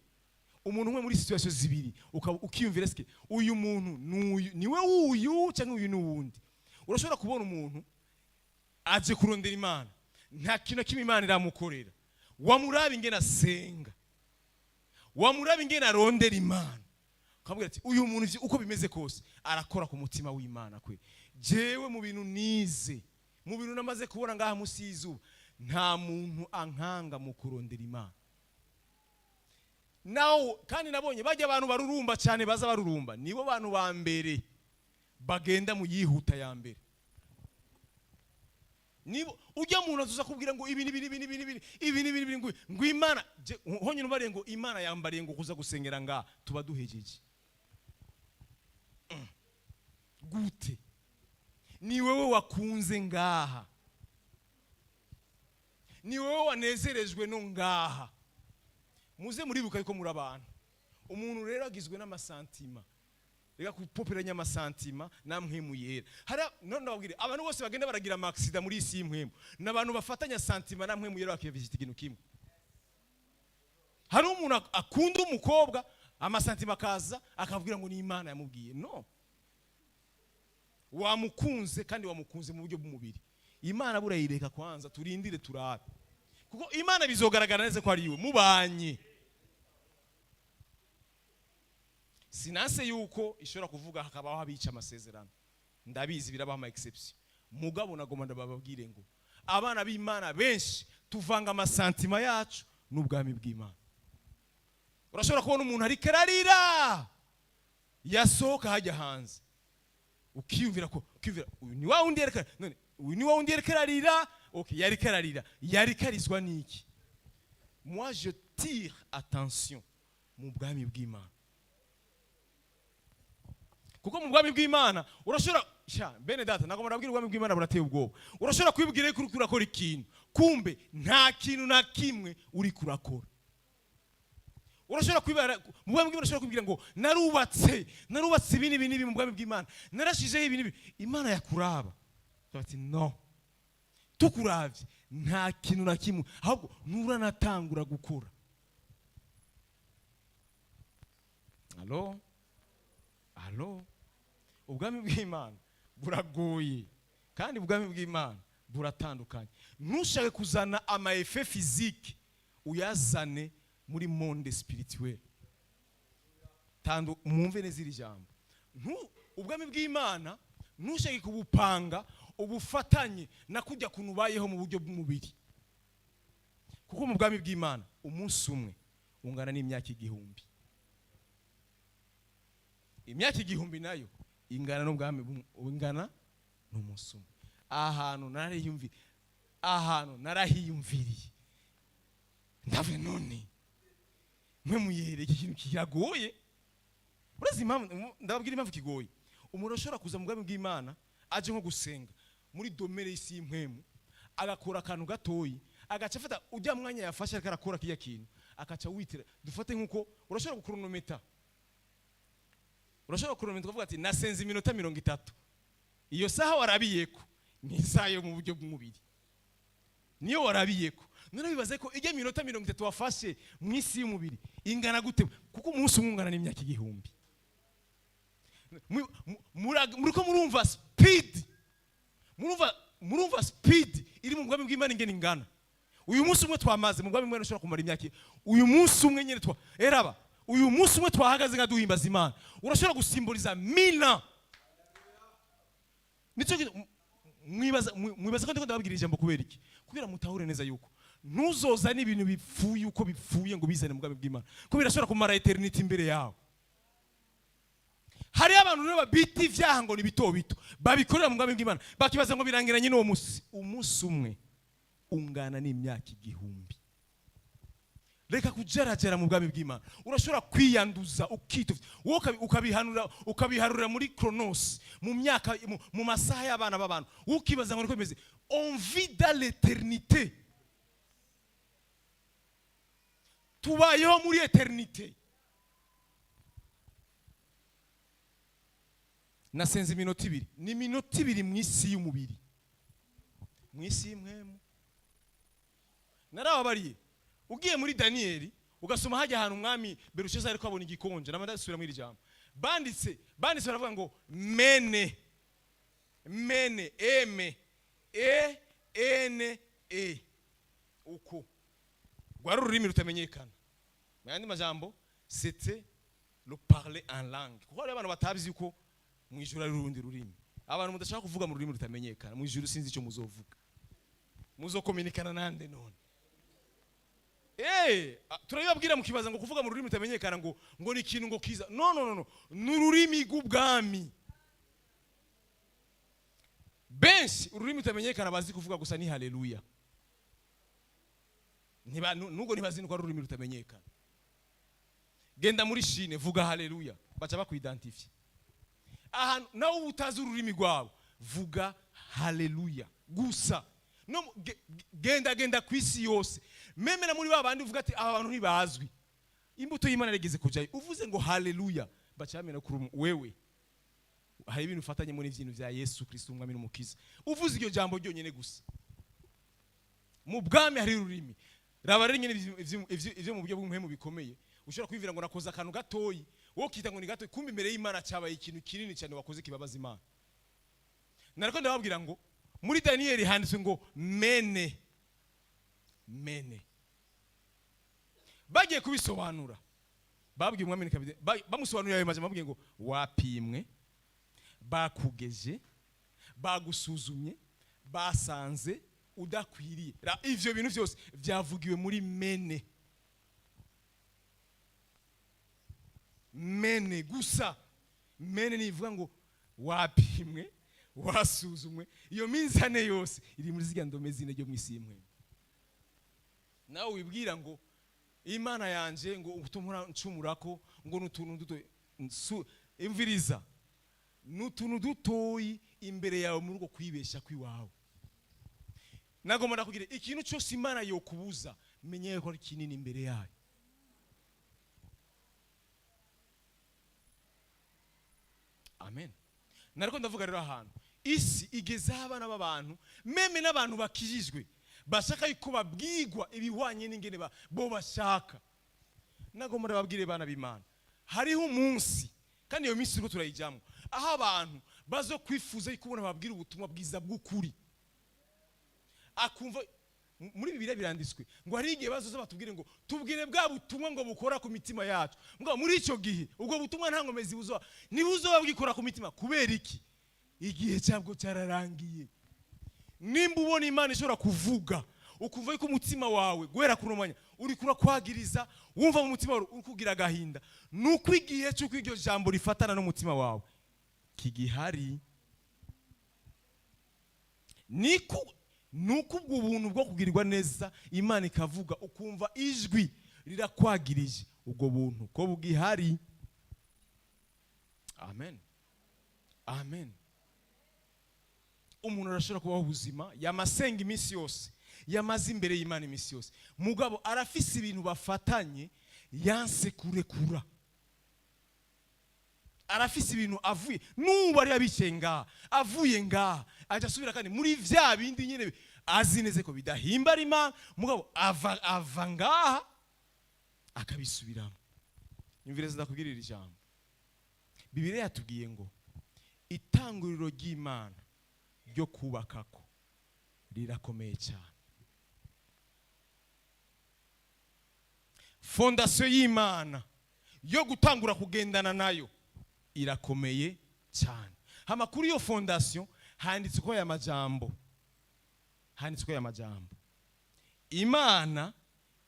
umwe muri situation zibiri ukiyumvira eske uyu muntu niwe uyu cyangwa uyu n'uwundi. Urashobora kubona umuntu aje kurondera Imana, nta kintu kimwe Imana iramukorera, wamuraba ingena senga, wamuraba ingena arondera Imana, ukabwira ati uyu muntu uko bimeze kose arakora ku mutima w'Imana kwe. Jewe mu bintu nize, mu bintu namaze kubona ngaha musi y'izuba, nta muntu ankanga mu kurondera Imana. Naho kandi nabonye bajya abantu barurumba cyane, baza barurumba nibo bantu ba mbere bagenda mu yihuta ya mbere. Nibo ujya muntu azuza kubwira ngo ibi ngo Imana honye nubare ngo Imana yambariye ngo kuza gusengera nga tuba duhejeje gute? Ni wewe wakunze ngaha, ni wewe wanezerejwe no ngaha. Muze muribuka yuko muri abantu, umuntu rero agizwe n'amasantima, reka kupoperanya amasantima namwe muyera. Hari none babwire abantu bose bagenda baragira amaksida muri isi y'imwemo, nabantu bafatanya santima namwe muyera bakivizita ikintu kimwe. Hari umuntu akunda umukobwa amasantima akaza akavugira ngo ni Imana yamubwiye. No, wamukunze kandi wamukunze mu buryo bw'umubiri. Imana burayireka kwanza turindire turabe, kuko Imana bizogaragara neza ko ari iwe mubanye. Sinase yuko ishobora kuvuga hakabaho abica amasezerano, ndabizi birabaho ama exception. Mugabo nagomba ndababwire ngo abana b'Imana benshi tuvanga amasantima yacu n'ubwami bw'Imana. Urashobora kubona umuntu ari kararira yasohoka hajya hanze, ukiyumvira ko uyu ni wa wundi yerekana, none uyu ni wa wundi yerekararira. Okay, yari kararira, yari karizwa niki? Moi je tire attention mu bwami bw'Imana, kuko mu bwami bw'Imana urashobora bene data nagomba ndabwira ubwami bw'Imana burateye ubwoba. Urashobora kwibwira ko urakora ikintu, kumbe nta kintu na kimwe uri kurakora. Urashobora kwibara mu bwami bw'Imana, urashobora kwibwira ngo narubatse ibintu mu bwami bw'Imana, narashijeho ibintu Imana yakuraba. Ati no, tukuravye nta kintu na kimwe, ahubwo nuranatangura gukora. Allo ubwami bw'Imana buragoye kandi ubwami bw'Imana buratandukanye. Ntushake kuzana ama effet physique uyazane muri monde spirituel. Tando mwumve neza iri jambo. Ubwami bw'Imana ntushake kubupanga ubufatanye na kujya kunubayeho mu buryo bw'umubiri, kuko mu bwami bw'Imana umunsi umwe ungana n'imyaka 1000. Imyaka 1000 nayo ingana n'ubwami ungana n'umunsi umwe. Ahantu narahiyumviriye ndave none mwe muyereke ikintu kiragoye. Urazi impamvu ndababwira impamvu kigoye. Umuntu ashobora kuza mu bwami bw'Imana aje nko gusenga muri domere y'isi y'impwemu, agakora akantu gatoyi, agaca afata ujya mwanya yafashe akarakora kiya kintu, akaca witira. Dufate nkuko urashobora gukronometa, kuvuga ati nasenze iminota 30. Iyo saha warabiyeko ni isayo mu buryo bw'umubiri, niyo warabiyeko. None bibaze ko ijye minota 30 wafashe mu isi y'umubiri ingana gute? Kuko umunsi umungana n'imyaka 1000. Muriko murumva speed, murumva speed iri mu bwami bw'Imana ingene ingana. Uyu munsi umwe twamaze mu bwami bw'Imana ushobora kumara imyaka, uyu munsi umwe nyene uyu munsi umwe twahagaze nka duhimbaza Imana urashobora gusimboliza 1000 ans. Nico mwibaza ko ndababwira ijambo kubera iki? Kugira mutahure neza yuko ntuzoza n'ibintu bipfuye uko bipfuye ngo bizane mu bwami bw'Imana, ko birashobora kumara eternity imbere yawe. Hari abantu rero babita ivyaha ngo ni bito bito babikorera mu bwami bw'Imana, bakibaza ngo birangiranye n'uwo umunsi umwe ungana n'imyaka 1000. reka kujarajara mu bwami bw'Imana. Urashobora kwiyanduza ukitufya ukabiharura muri chronos mu myaka mu masaha y'abana b'abantu ukibaza ngo niko bimeze. On vit dans l'éternité. Tubayeho muri eternité. Nasenze iminota ibiri. Ni iminota ibiri mu isi y'umubiri. Mu isi y'imwemu. Narababariye. Ugiye muri Daniel ugasoma hajya ahantu umwami Berusheza ariko abona igikonje n'amadasubira muri ijambo. Banditse baravuga ngo mene uko gwari ururimi rutamenyekana. Yandi majambo c'était le parler en langue. Kuko abantu batabizi uko mu ijuru ari urundi rurimi. Abantu mudashaka kuvuga mu rurimi rutamenyekana. Mu ijuru sinzi icyo muzovuga. Muzokominikana nande none. Turabibabwira mukibaza ngo kuvuga mu rurimi rutamenyekana ngo ni ikintu ngo kiza. No. N'ururimi rw'Ubwami. Benshi ururimi rutamenyekana bazi kuvuga gusa ni haleluya. Nugo ntibazi ko ururimi rutamenyekana. Genda muri Chine vuga haleluya baca bakwidentify. Aha nawe utazi ururimi rwabo vuga haleluya gusa. No genda kwisi yose. Meme na muri babandi uvuga ati aba bantu ntibazwi. Imbuto y'Imana regeze kujayo. Uvuze ngo haleluya bacamena kuri wewe. Hari ibintu ufatanye muri ivyintu vya Yesu Kristo umwami n'umukiza. Uvuze iryo jambo ryonyene gusa. Mu bwami hari ururimi. Raba rero nyene ivyo mu buryo bw'umuhemu bikomeye. Ushobora kwivira ngo nakoza akantu gatoyi. Wowe kita ngo ni gatoyi kumbe imbere y'Imana cyabaye ikintu kinini cyane wakoze kibabaza Imana. Nariko ndababwira ngo muri Daniel handitswe ngo mene. Bagiye kubisobanura. Babwiye umwami n'ikabide. Bamusobanurira ayo majambo babwiye ngo wapimwe. Bakugeje. Bagusuzumye. Basanze udakwiriye. Ivyo bintu byose byavugiwe muri mene. Mene gusa. Mene nivuga ngo wapimwe, wasuzumwe. Iyo minzane yose iri muri zigya ndome zine ryo mwisi y'imwe. Nawe wibwira ngo Imana yanje ngo utumura ncumurako ngo nutuntu duto imviriza. Nutuntu dutoyi imbere yawe muri uko kwibesha kwiwawe. Nagomba ndakubwira ikintu cyose Imana yokubuza menye ko ari kinini imbere yayo. Amen. Nariko ndavuga rero ahantu isi igeze abana b'abantu meme n'abantu bakijijwe bashaka yuko babwigwa ibihwanye n'ingene bo bashaka. Nagomba ndababwire bana b'Imana hariho umunsi kandi iyo minsi rero turayijyamo aho abantu bazo kwifuza kubona babwira ubutumwa bwiza bw'ukuri. Akumva muri Bibiliya biranditswe ngo hari igihe bazoza batubwire ngo tubwire bwa butumwa ngo bukora ku mitima yacu. Ngo muri icyo gihe ubwo butumwa nta ngomezi buzo nibuzo bwikora ku mitima kubera iki? Igihe cyabwo cyararangiye. Nimba ubona Imana ishobora kuvuga ukumva yuko umutima wawe guhera kurumanya uri kwagiriza wumva mu mutima wawe ukugira gahinda nuko igihe cyo kwiryo jambo rifatana no mutima wawe kigihari nuko ubwo buntu bwo kugirirwa neza Imana ikavuga ukumva ijwi rirakwagirije ubwo buntu ko bugihari. Amen. Umuntu arashobora kubaho ubuzima yamasenga iminsi yose yamaze imbere y'Imana iminsi yose mugabo arafise ibintu bafatanye yanse kurekura. Arafise ibintu avuye nuba ari abicenga avuye ngaha aje asubira kandi muri vya bindi nyine azineze ko bidahimbara Imana mugabo ava ngaha akabisubiramo. Imvireza ndakubwirira ijambo. Bibiliya yatubwiye ngo itanguriro ry'Imana ryo kubakako rirakomeye cyane. Fondation y'Imana yo gutangura kugendana nayo irakomeye cyane. Hamakuru yo fondation handitse ko ya majambo. Imana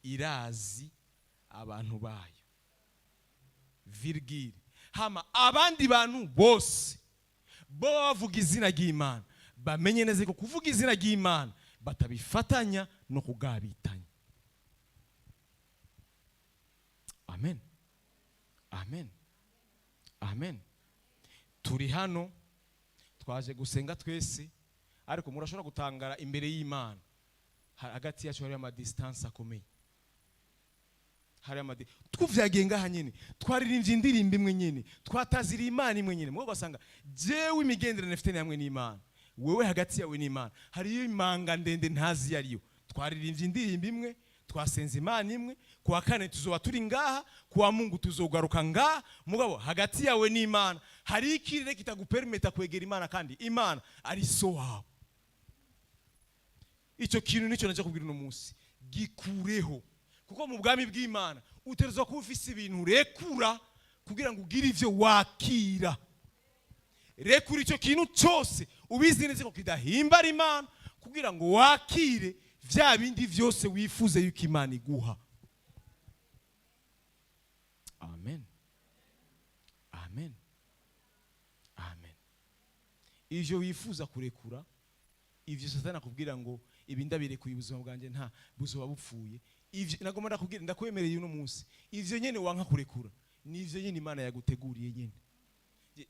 irazi abantu bayo. Virgile. Hama abandi bantu bose bo bavuga izina ry'Imana bamenye neza ko kuvuga izina ry'Imana batabifatanya no kugabitanya. Amen. Amen. Amen. Turi hano twaje gusenga twese, ariko murashobora gutangara imbere y'Imana hagati yacu hari ama distance akomeye. Hari twuvyagiye ngaha nyene, twaririmbye indirimbo imwe nyene, twatazira Imana imwe nyene. Mwo basanga jewe imigenderane mfite namwe n'Imana, wewe hagati yawe n'Imana hariyo imanga ndende ntazi yariyo. Twaririmbye indirimbo imwe, twasenze Imana imwe, kuwa kane tuzoba turi ngaha, kuwa Mungu tuzogaruka ngaha. Mugabo hagati yawe n'Imana hari ikirere kitagupermeta kwegera Imana, kandi Imana ari so wawe. Ico kintu nico naje kubwira no munsi, gikureho. Kuko mu bwami bw'Imana utegerezwa kuba ufise ibintu rekura kugira ngo ugire ivyo wakira. Rekura ico kintu cyose ubizi neza ko kidahimbara Imana, kugira ngo wakire vya bindi vyose wifuze yuko Imana iguha. Amen. Amen. Amen. Ivyo wifuza kurekura, ivyo Satani akubwira ngo ibindabirekuye ubuzima bwanje nta buzoba bupfuye, ivyo nagomba ndakubwira, ndakwemereye uno munsi, ivyo nyene wanka kurekura nivyo nyene Imana yaguteguriye nyene.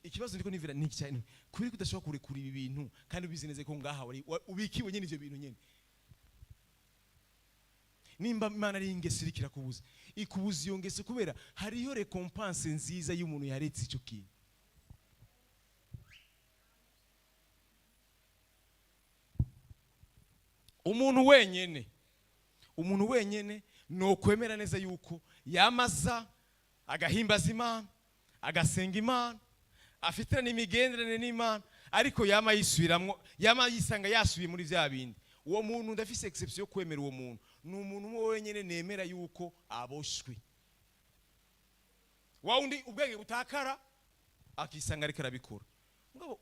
Ikibazo ndiko nivira niki cyane, kuri kudashobora kurekura ibi bintu kandi ubizineze ko ngaha wari ubikiwe nyene ivyo bintu nyene. Nimba Imana ari ingeso irikira kubuza, ikubuza iyo ngeso kubera hariyo recompense nziza y'umuntu yaretse ico kintu. Umuntu wenyene no kwemera neza yuko yamaza agahimbaza Imana, agasenga Imana, afitana n'imigenderane n'Imana, ariko yama yisubiramwo, yama yisanga yasubiye muri vya bindi. Uwo muntu ndafise exception yo kwemera uwo muntu, ni umuntu wenyene nemera yuko aboshwe. Waundi ubwenge butakara akisanga ariko arabikora. Mugabo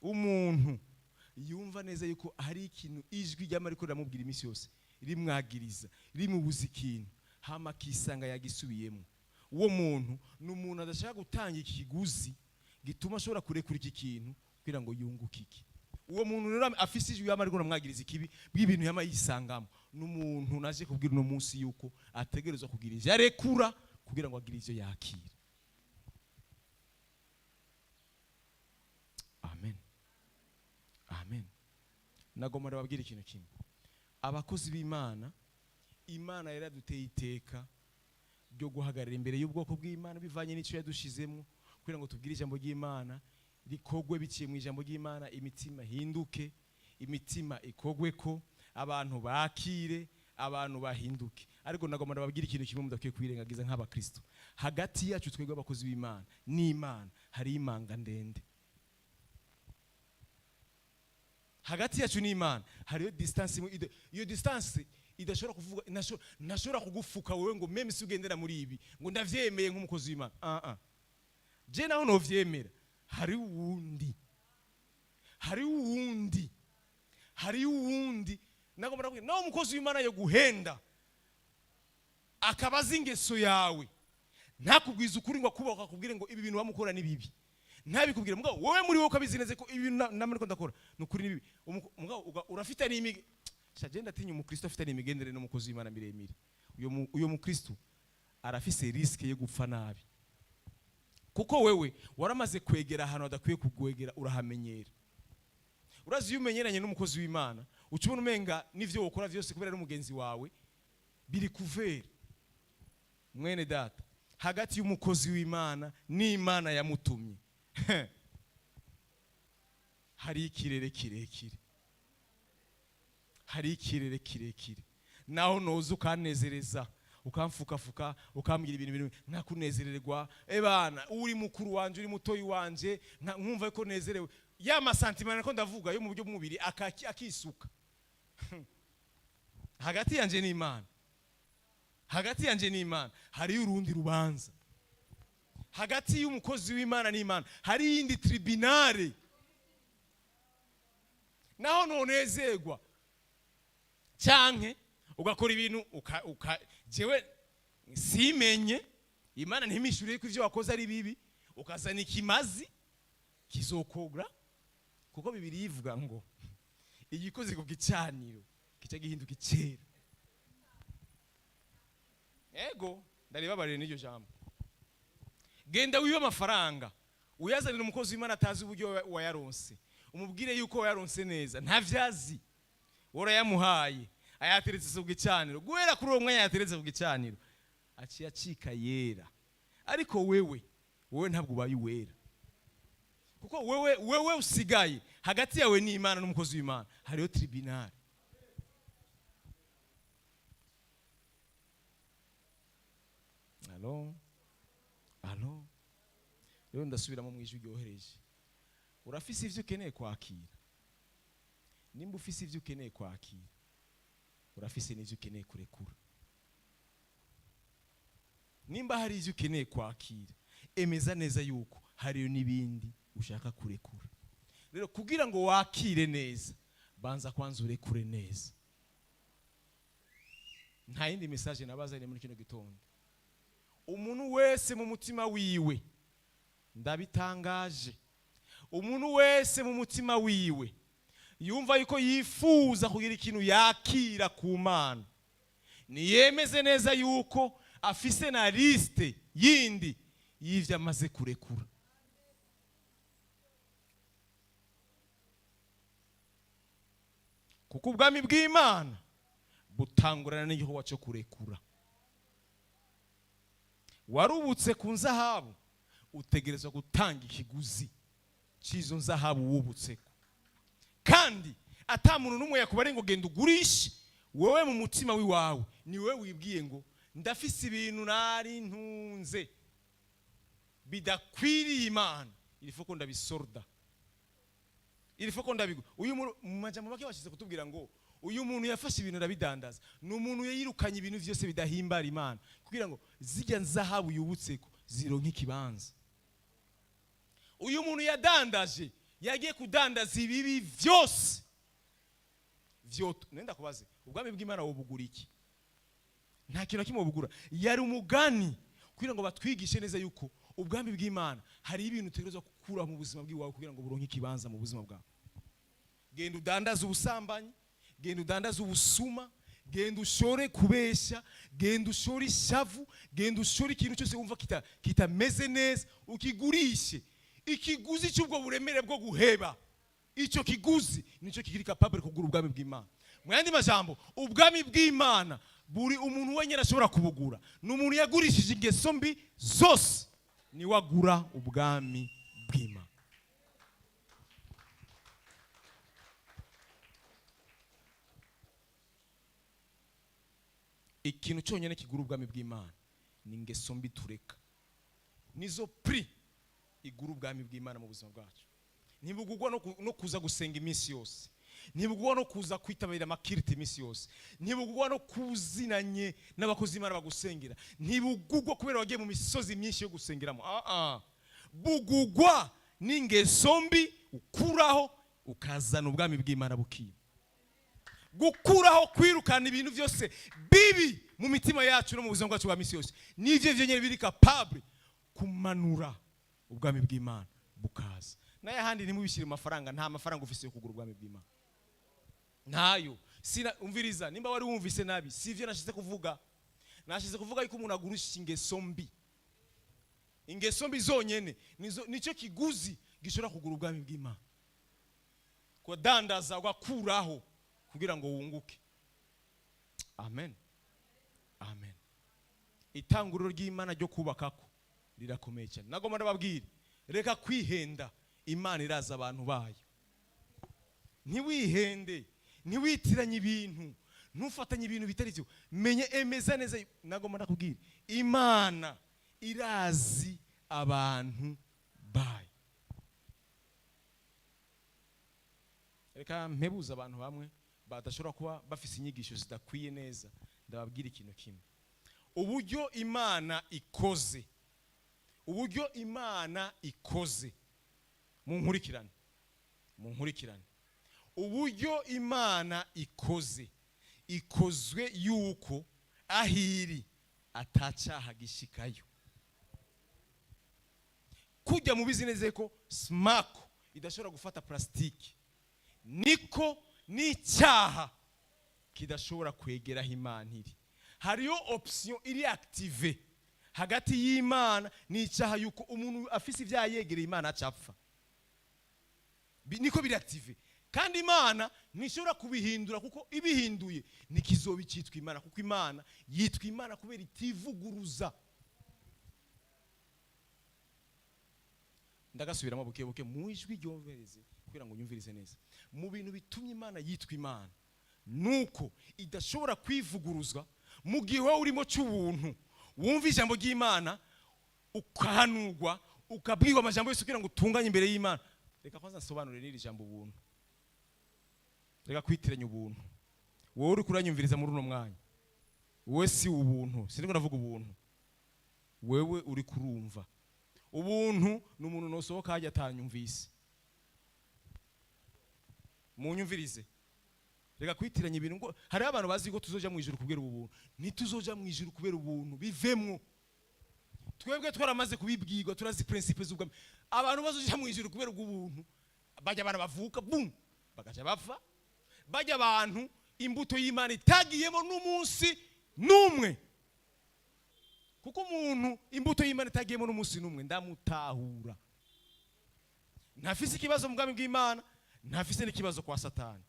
umuntu yumva neza yuko hari ikintu ijwi ryama ariko ramubwira imisi yose, rimwagiriza, rimubuza ikintu, hama kisanga yagisubiyemo. Uwo muntu ni umuntu adashaka gutanga ikiguzi gituma ashobora kurekura iki kintu kugira ngo yunguke iki. Uwo muntu rero afise ijwi yama ariko ramwagiriza ikibi bw'ibintu yama yisangamo, n'umuntu naje kubwira no munsi yuko ategerezwa kugira ivyo arekura kugira ngo agire ivyo yakira. Amen. Amen. Nagomba babwira ikintu kimwe, abakozi b'Imana, Imana yaraduteye iteka ryo guhagarara imbere y'ubwoko bw'Imana bivanye n'ico yadushizemo, kugira ngo tubwire ijambo ry'Imana rikogwe biciye mu ijambo ry'Imana, imitima hinduke, imitima ikogwe ko abantu bakire, abantu bahinduke. Ariko nagomba babwira ikintu kimwe mudakwiye kwirengagiza nk'abakristo, hagati yacu twebwe abakozi b'Imana n'Imana hari imanga ndende. Hagati yacu n'Imana hariyo distance, iyo distance idashobora kuvuga, nashobora kugufuka wewe ngo meme si ugendera muri ibi ngo ndavyemeye nk'umukozi w'Imana. Je naho no vyemera, hari uwundi nagomba nakubwira, naho umukozi w'Imana yo guhenda akabaza ingeso yawe, ntakubwiza ukuri ngo akubaka akubwire ngo ibi bintu wamukora ni bibi, ntabikubwira. Mugabo wowe muri wowe ukabizineze ko ibi namwe ko ndakora nukuri nibi. Mugabo urafita n'imige shagenda atinya umukristo afita n'imigendere n'umukozi w'Imana miremire. Uyo mukristo arafise risk yo gupfa nabi, kuko wewe waramaze kwegera ahantu adakwiye kugwegera, urahamenyera. Urazi yumenyeranye n'umukozi w'Imana, ucubona umenga nivyo ukora vyose kubera n'umugenzi wawe biri kuvera. Mwene data, hagati y'umukozi w'Imana n'Imana yamutumye hari ikirere kirekire, naho noza ukanezereza, ukamfukafuka, ukambwira ibintu ntakunezererwa. Bana uri mukuru wanje, uri mutoyi wanje, nkumva ko nezerewe, ya masantima nako ndavuga yo mu buryo bw'umubiri akisuka hagati yanje n'Imana hari urundi rubanza. Hagati y'umukozi w'Imana n'Imana hari yindi tribunale, naho nonezerwa canke ugakora ibintu jewe simenye, Imana ntimishuriye ko ivyo wakoze ari bibi, ukazana ikimazi kizokobra. Kuko Bibiliya ivuga ngo igikoze ku gicaniro kica gihinduka icera. ego ndaribabarire n'iryo jambo. Genda wibe amafaranga uyazanira umukozi w'Imana atazi uburyo wayaronse, umubwire yuko wayaronse neza, ntavyazi warayamuhaye ayateretse ku gicaniro, guhera kuri uwo mwanya yateretse ku gicaniro aciye acika yera. Ariko wewe ntabwo ubaye wera, kuko wewe usigaye hagati yawe n'Imana n'umukozi w'Imana hariyo tribunal. Alo rero ndasubiramo mu ijwi ryohereje. Urafise ivyo ukeneye kwakira. Nimba ufise ivyo ukeneye kwakira, urafise n'ivyo ukeneye kurekura. Nimba hari ivyo ukeneye kwakira, emeza neza yuko hariyo n'ibindi ushaka kurekura. Rero kugira ngo wakire neza, banza kwanza urekure neza. Nta yindi message nabazanye muri kino gitondo. Umuntu wese mu mutima wiwe, ndabitangaje, umuntu wese mu mutima wiwe yumva yuko yifuza kugira ikintu yakira ku Mana, niyemeze neza yuko afise na liste yindi y'ivyo amaze kurekura. Kuko ubwami bw'Imana butangurana n'igikorwa cyo kurekura. Warubutse ku nzahabu, utegerezwa gutanga ikiguzi c'izo nzahabu wubutseko. Kandi ata muntu n'umwe yakubari ngo genda ugurishe. Wewe mu mutima wiwawe ni wewe wibwiye ngo ndafise ibintu nari ntunze bidakwiriye Imana, ilifo ko ndabisorda, ilifo ko ndabigo. Uyu mu majambo make washize kutubwira ngo uyu muntu yafashe ibintu arabidandaza, ni umuntu yirukanye ibintu vyose bidahimbara Imana kugira ngo zijya nzahabu yubutseko zironke ikibanza. Uyu muntu yadandaje, yagiye kudandaza ibibi vyose vyoto. Nenda kubaze, ubwami bw'Imana wobugura iki? Nta kintu kimwe wobugura. Yari umugani kugira ngo batwigishe neza yuko ubwami bw'Imana hari ibintu utegerezwa gukura mu buzima bw'iwawe kugira ngo buronke ikibanza mu buzima bwawe. Genda udandaza ubusambanyi, genda udandaza ubusuma, genda ushore kubesha, genda ushore ishavu, genda ushore ikintu cyose wumva kitameze neza, ukigurishe. Ikiguzi cy'ubwo buremere bwo guheba, icyo kiguzi nicyo kiri capable kugura ubwami bw'Imana. Mu yandi majambo, ubwami bw'Imana buri umuntu wenyine ashobora kubugura. Ni umuntu yagurishije ingeso mbi zose, ni wagura ubwami bw'Imana. Ikintu cyonyine kigura ubwami bw'Imana ni ingeso mbi tureka. Nizo pri igura ubwami bw'Imana mu buzima bwacu. Ntibugurwa no kuza gusenga iminsi yose, ntibugurwa no kuza kwitabira amakirite iminsi yose, ntibugurwa no kuzinanye n'abakozi b'Imana bagusengera, ntibugurwa kubera wagiye mu misozi myinshi yo gusengeramo. Bugurwa n'ingeso mbi ukuraho ukazana ubwami bw'Imana bukiye. Gukuraho kwirukana ibintu byose bibi mu mitima yacu no mu buzima bwacu bwa misi yose, nivyo vyenyene biri capable kumanura ubwami bw'Imana bukaza. Naye handi ntimubishire mu mafaranga, nta mafaranga ufise yo kugura ubwami bw'Imana. Nayo sina umviriza, nimba wari wumvise nabi, sivyo nashize kuvuga. Nashize kuvuga yuko umuntu agurisha ingeso mbi. Ingeso mbi zonyene nico kiguzi gishobora kugura ubwami bw'Imana. Ko dandaza ugakuraho kugira ngo wunguke. Amen. Amen. Itanguriro ry'Imana ryo kubakako rirakomeye cyane. Nagomba ndababwira, reka kwihenda, Imana iraza abantu bayo. Ntiwihende, ntiwitiranye ibintu, ntufatanye ibintu bitari byo. Menye emeza neza, nagomba ndakubwira, Imana irazi abantu bayo. Reka mpebuza abantu bamwe badashobora kuba bafise inyigisho zidakwiye neza, ndababwira ikintu kimwe. Uburyo Imana ikoze, uburyo Imana ikoze, munkurikirane, uburyo Imana ikoze, ikozwe yuko ahiri atacaha gishikayo. Kujya mu bizineze ko smako idashobora gufata plastiki, niko n'icyaha kidashobora kwegera Imana iri. hariyo option iri active hagati y'Imana n'icyaha yuko umuntu afise ibyaha yegereye Imana acapfa. Niko biri active. Kandi Imana ntishobora kubihindura kuko ibihinduye nikizoba cyitwa Imana kuko Imana yitwa Imana kubera itivuguruza. Ndagasubiramo buke mu ijwi ryumvereze kugira ngo nyumvirize neza. Mu bintu bitumye Imana yitwa Imana nuko idashobora kwivuguruzwa mu gihe wowe urimo cy'ubuntu wumva ijambo ry'Imana ukahanurwa ukabwirwa amajambo yose kugira ngo utunganye imbere y'Imana. Reka kwanza nsobanure n'iri jambo ubuntu. Reka kwitiranya ubuntu. Wowe uri kuranyumviriza muri uno mwanya. Wowe si ubuntu. Siniko navuga ubuntu. Wewe uri kurumva. Ubuntu n'umuntu nosohoka hajya atanyumvise. Munyumvirize. Reka kwitiranya ibintu ngo hari abantu bazi ko tuzoja mu ijuru kubera ubuntu. Ntituzoja mu ijuru kubera ubuntu. Bivemwo. Twebwe twaramaze kubibwirwa turazi principes z'ubwami. Abantu bazoja mu ijuru kubera ubuntu. Bajya abantu bavuka bum bagaja bapfa. Bajya abantu imbuto y'Imana itagiyemo n'umunsi numwe. Kuko umuntu imbuto y'Imana itagiyemo n'umunsi numwe ndamutahura. Ntafise ikibazo mu bwami bw'Imana, ntafise n'ikibazo kwa Satani.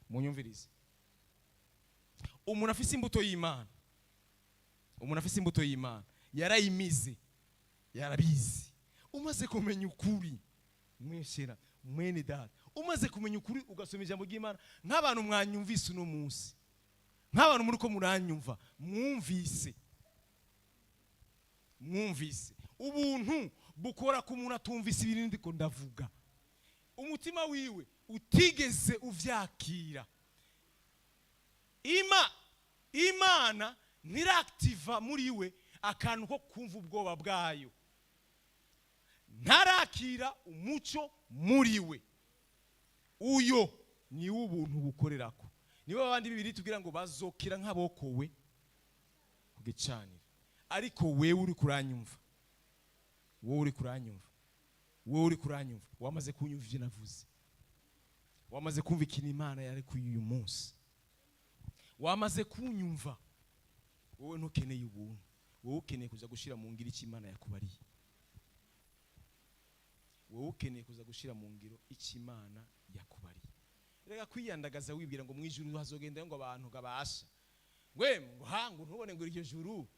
Munyumvirize. Umuntu afise imbuto y'Imana. Umuntu afise imbuto y'Imana yarayimize. Yarabizi. Umaze kumenya ukuri. Mweshera mwene data. Umaze kumenya ukuri ugasoma ijambo ry'Imana nk'abantu mwanyumvise uno munsi. Nk'abantu muri ko muranyumva mwumvise. Mwumvise. Ubuntu bukora ku muntu atumvise ibintu ndiko ndavuga. Umutima wiwe utigeze uvyakira. Imana ntiraktiva muri we akantu ko kumva ubwoba bwayo. Ntarakira umuco muri we. Uyo ni ubuntu bukorerako. Nibo abandi bibiri tubwira ngo bazokira nk'abokowe kugicanira. Ariko wewe uri kuranyumva. Wowe uri kuranyumva. Wowe uri kuranyumva. Wamaze kunyumva ivyo navuze. Wamaze kumva ikintu Imana yari kuyuyu munsi. Wamaze kunyumva. Wowe ntukeneye ubuntu. Wowe ukeneye kuza gushira mu ngiro icyo Imana yakubariye. Wowe ukeneye kuza gushira mu ngiro icyo Imana yakubariye. Reka kwiyandagaza wibwira ngo mwijuru hazogenda ngo abantu gabasha. Ngwe muhangu ntubone ngo iryo juru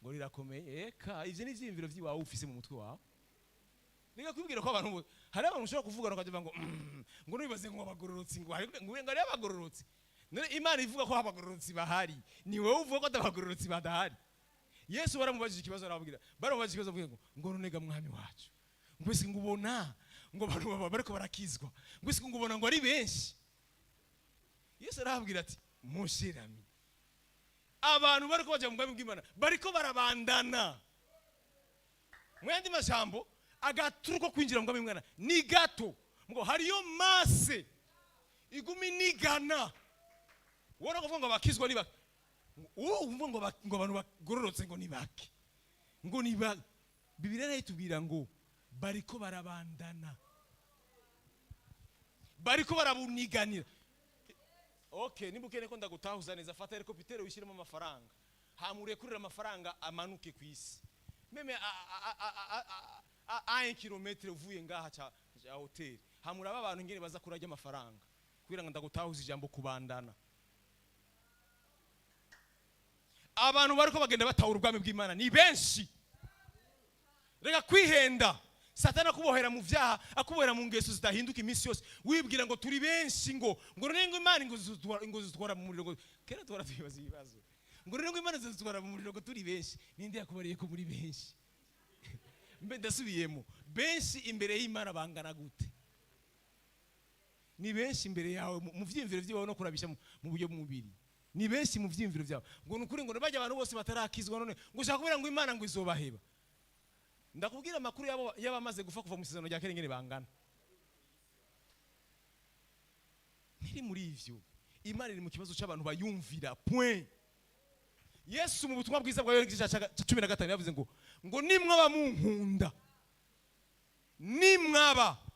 ngo rirakomeye. Eka ivyo ni vyimviro vyiwawe ufise mu mutwe wawe. Reka kwibwira ko abantu hari abantu ushobora kuvuga no kaje ngo nibaze ngo abagororotsi ngo ari abagororotsi. None Imana ivuga ko abagororotsi bahari. Ni wowe uvuga ko abagororotsi badahari. Yesu baramubajije ikibazo arababwira. Baramubajije ikibazo avuga ngo nonega mwami wacu. Ngwese ngubona ngo abantu baba bariko barakizwa. Ngwese ngubona ngo ari benshi. Yesu arababwira ati mushirami. Abantu bariko baje mu bwami bw'Imana bariko barabandana. Mwandi majambo agaturuko kwinjira mu bwami bw'Imana ni gato. Ngo hariyo masse igumi nigana. Wora kuvuga ngo bakizwa ni bake. Uvuga ngo abantu bagororotse ngo ni bake. Ngo ni bake. Bibiliya itubwira ngo bariko barabandana. Bariko barabuniganira. Okay, nibukene ko ndagutahuza neza fata helicopter wishiremo amafaranga. Hamurekurira amafaranga amanuke kwisi. Meme a 1 kilometre uvuye ngaha cha hotel. Hamuraba abantu ngene baza kurajya amafaranga. Kugira ngo ndagutahuza ijambo kubandana. Abantu bariko bagenda batahura ubwami bw'Imana ni benshi. Reka kwihenda. Satana kubohera mu vyaha akubohera mu ngeso zitahinduka iminsi yose wibwira ngo turi benshi ngo rengo Imana ngo zitwara mu muriro ngo kera twara tubibaza ibibazo ngo rengo Imana zitwara mu muriro ngo turi benshi ninde yakubariye ko muri benshi mbe ndasubiyemo benshi imbere y'Imana bangana gute ni benshi imbere yawe mu vyimviro vyawe no kurabisha mu buryo bw'umubiri ni benshi mu vyimviro vyawe ngo nukuri ngo bajya abantu bose batarakizwa none ngo ushaka kubera ngo Imana ngo izobaheba. Ndakubwira amakuru yabamaze gufa kuva mu isezerano rya kera ngene bangana. Niri muri ivyo Imana iri mu kibazo cy'abantu bayumvira point. Yesu mu butumwa bwiza bwa Yohana 15 yavuze ngo nimwaba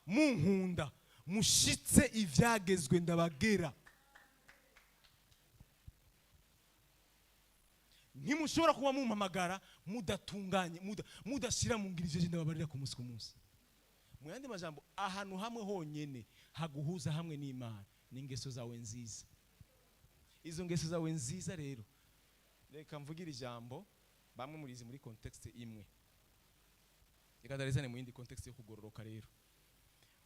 munkunda mushitse ivyagezwe ndabagera. ntimushobora kuba mumpamagara mudatunganye mudashira mu ngirije je ndababarira ku munsi ku munsi. Mu yandi majambo ahantu hamwe honyene haguhuza hamwe n'Imana n'ingeso zawe nziza. Izo ngeso zawe nziza rero reka mvugira ijambo bamwe murizi muri context imwe. Reka darezane mu yindi context yo kugororoka rero.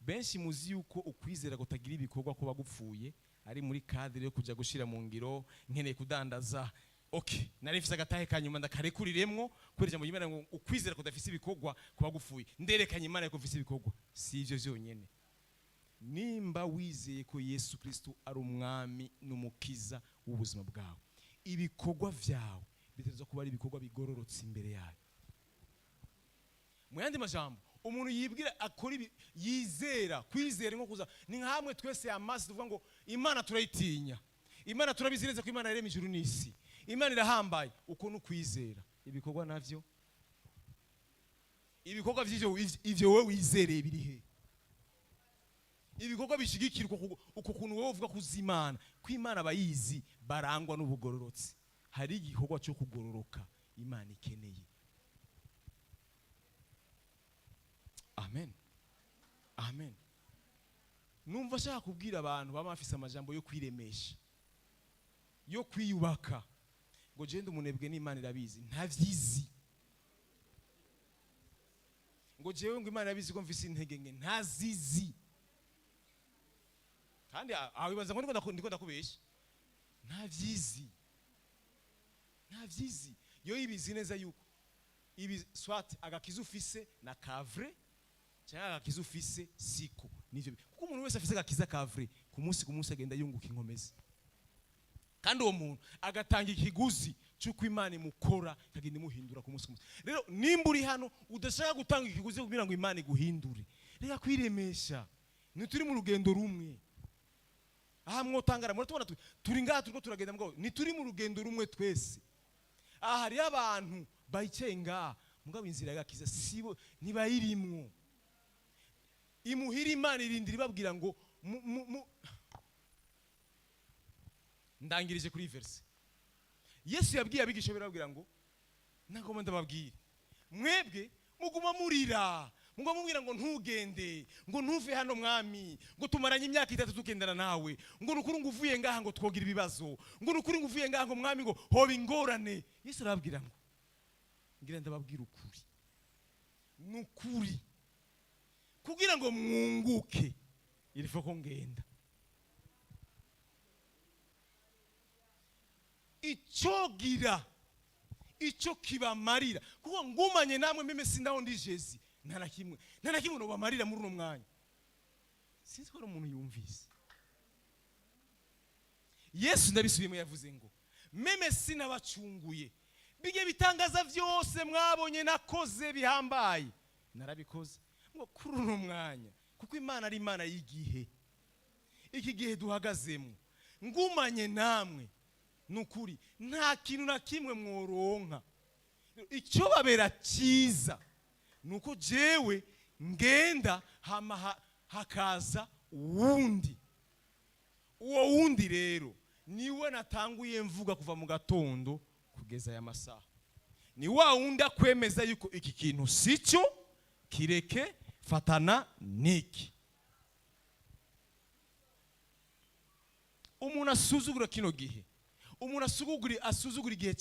Benshi muzi yuko ukwizera kutagira ibikorwa ko bagupfuye ari muri cadre yo kuja gushira mu ngiro nkeneye kudandaza. Okay, narifise agatahe kanyuma ndakarekurriremwo kwereje mu Imana ngo ukwizera kudafise ibikorwa ko bagupfuye. Nderekanye Imana ko ufise ibikorwa. Si ivyo vyonyene. Nimba wizeye ko Yesu Kristo ari umwami n'umukiza w'ubuzima bwawe, ibikorwa vyawe bitezwa kuba ari ibikorwa bigororotse imbere yayo. Mu yandi majambo umuntu yibwira akora yizera kwizera nko kuza ni nkamwe twese amazi tuvuga ngo Imana turayitinya, Imana turabizireze ko Imana yaremye ijuru n'isi, Imana irahambaye. Uko nukwizera ibikorwa navyo, ibikorwa vy'ivyo wewe wizereye biri he? Ibikorwa bishigikirwa uko kuntu wowe uvuga kuzimana ko Imana bayizi barangwa n'ubugororotsi. Hari igikorwa cyo kugororoka Imana ikeneye. Amen. Amen. Numva shaka kubwira abantu baba bafise amajambo yo kwiremesha, yo kwiyubaka ngo je umunebwe n'Imana irabizi ntavyizi, ngo jewe ngo Imana irabizi ko mfise intege nke ntazizi. Kandi awibaza ngo ndiko ndakubesha ntavyizi. Yo ibizi neza yuko ibi swat agakiza ufise na kavre cyangwa agakiza ufise siko nivyo. Kuko umuntu wese afise agakiza kavre ku munsi agenda yunguka inkomezi, kandi uwo muntu agatanga ikiguzi cy'uko Imana imukora kagenda imuhindura ku munsi. Rero nimba uri hano udashaka gutanga ikiguzi kugira ngo Imana iguhindure, reka kwiremesha. Ntituri mu rugendo rumwe. Aha mwotangara muratubona turi ngaha turiko turagenda mugabo ntituri mu rugendo rumwe twese. Aha hari abantu bayicenga mugabo inzira y'agakiza sibo ntibayirimwo. Imuhira Imana irindira ibabwira ngo ndangirije kuri verse. Yesu yabwiye abigisha birabwira ngo nagomba ndababwira mwebwe muguma murira muguma mubwira ngo ntugende ngo ntuve hano mwami ngo tumaranye imyaka 3 tugendana nawe ngo nukuri ngo uvuye ngaha ngo twogira ibibazo ngo nukuri ngo uvuye ngaha ngo mwami ngo hoba ingorane. Yesu arababwira ngo ngira ndababwira ukuri nukuri kugira ngo mwunguke irifo ko ngenda. Ico kibamarira kuko ngumanye namwe meme sindaho ndi Jezi nta na kimwe no bamarira muri uno mwanya. Sinzi ko umuntu yumvise. Yesu ndabisubiyemo yavuze ngo meme sinabacunguye bige bitangaza vyose mwabonye nakoze bihambaye narabikoze ngo kuri uno mwanya kuko Imana ari Imana y'igihe. Iki gihe duhagazemo ngumanye namwe nukuri nta kintu na kimwe mworonka. Icyo babera cyiza nuko jewe ngenda hakaza wundi. Uwo wundi rero niwe natanguye mvuga kuva mu gatondo kugeza aya masaha. Ni wa wundi akwemeza yuko iki kintu sico kireke fatana niki. Umuntu asuzugura kino gihe, umuntu asuzugura igihe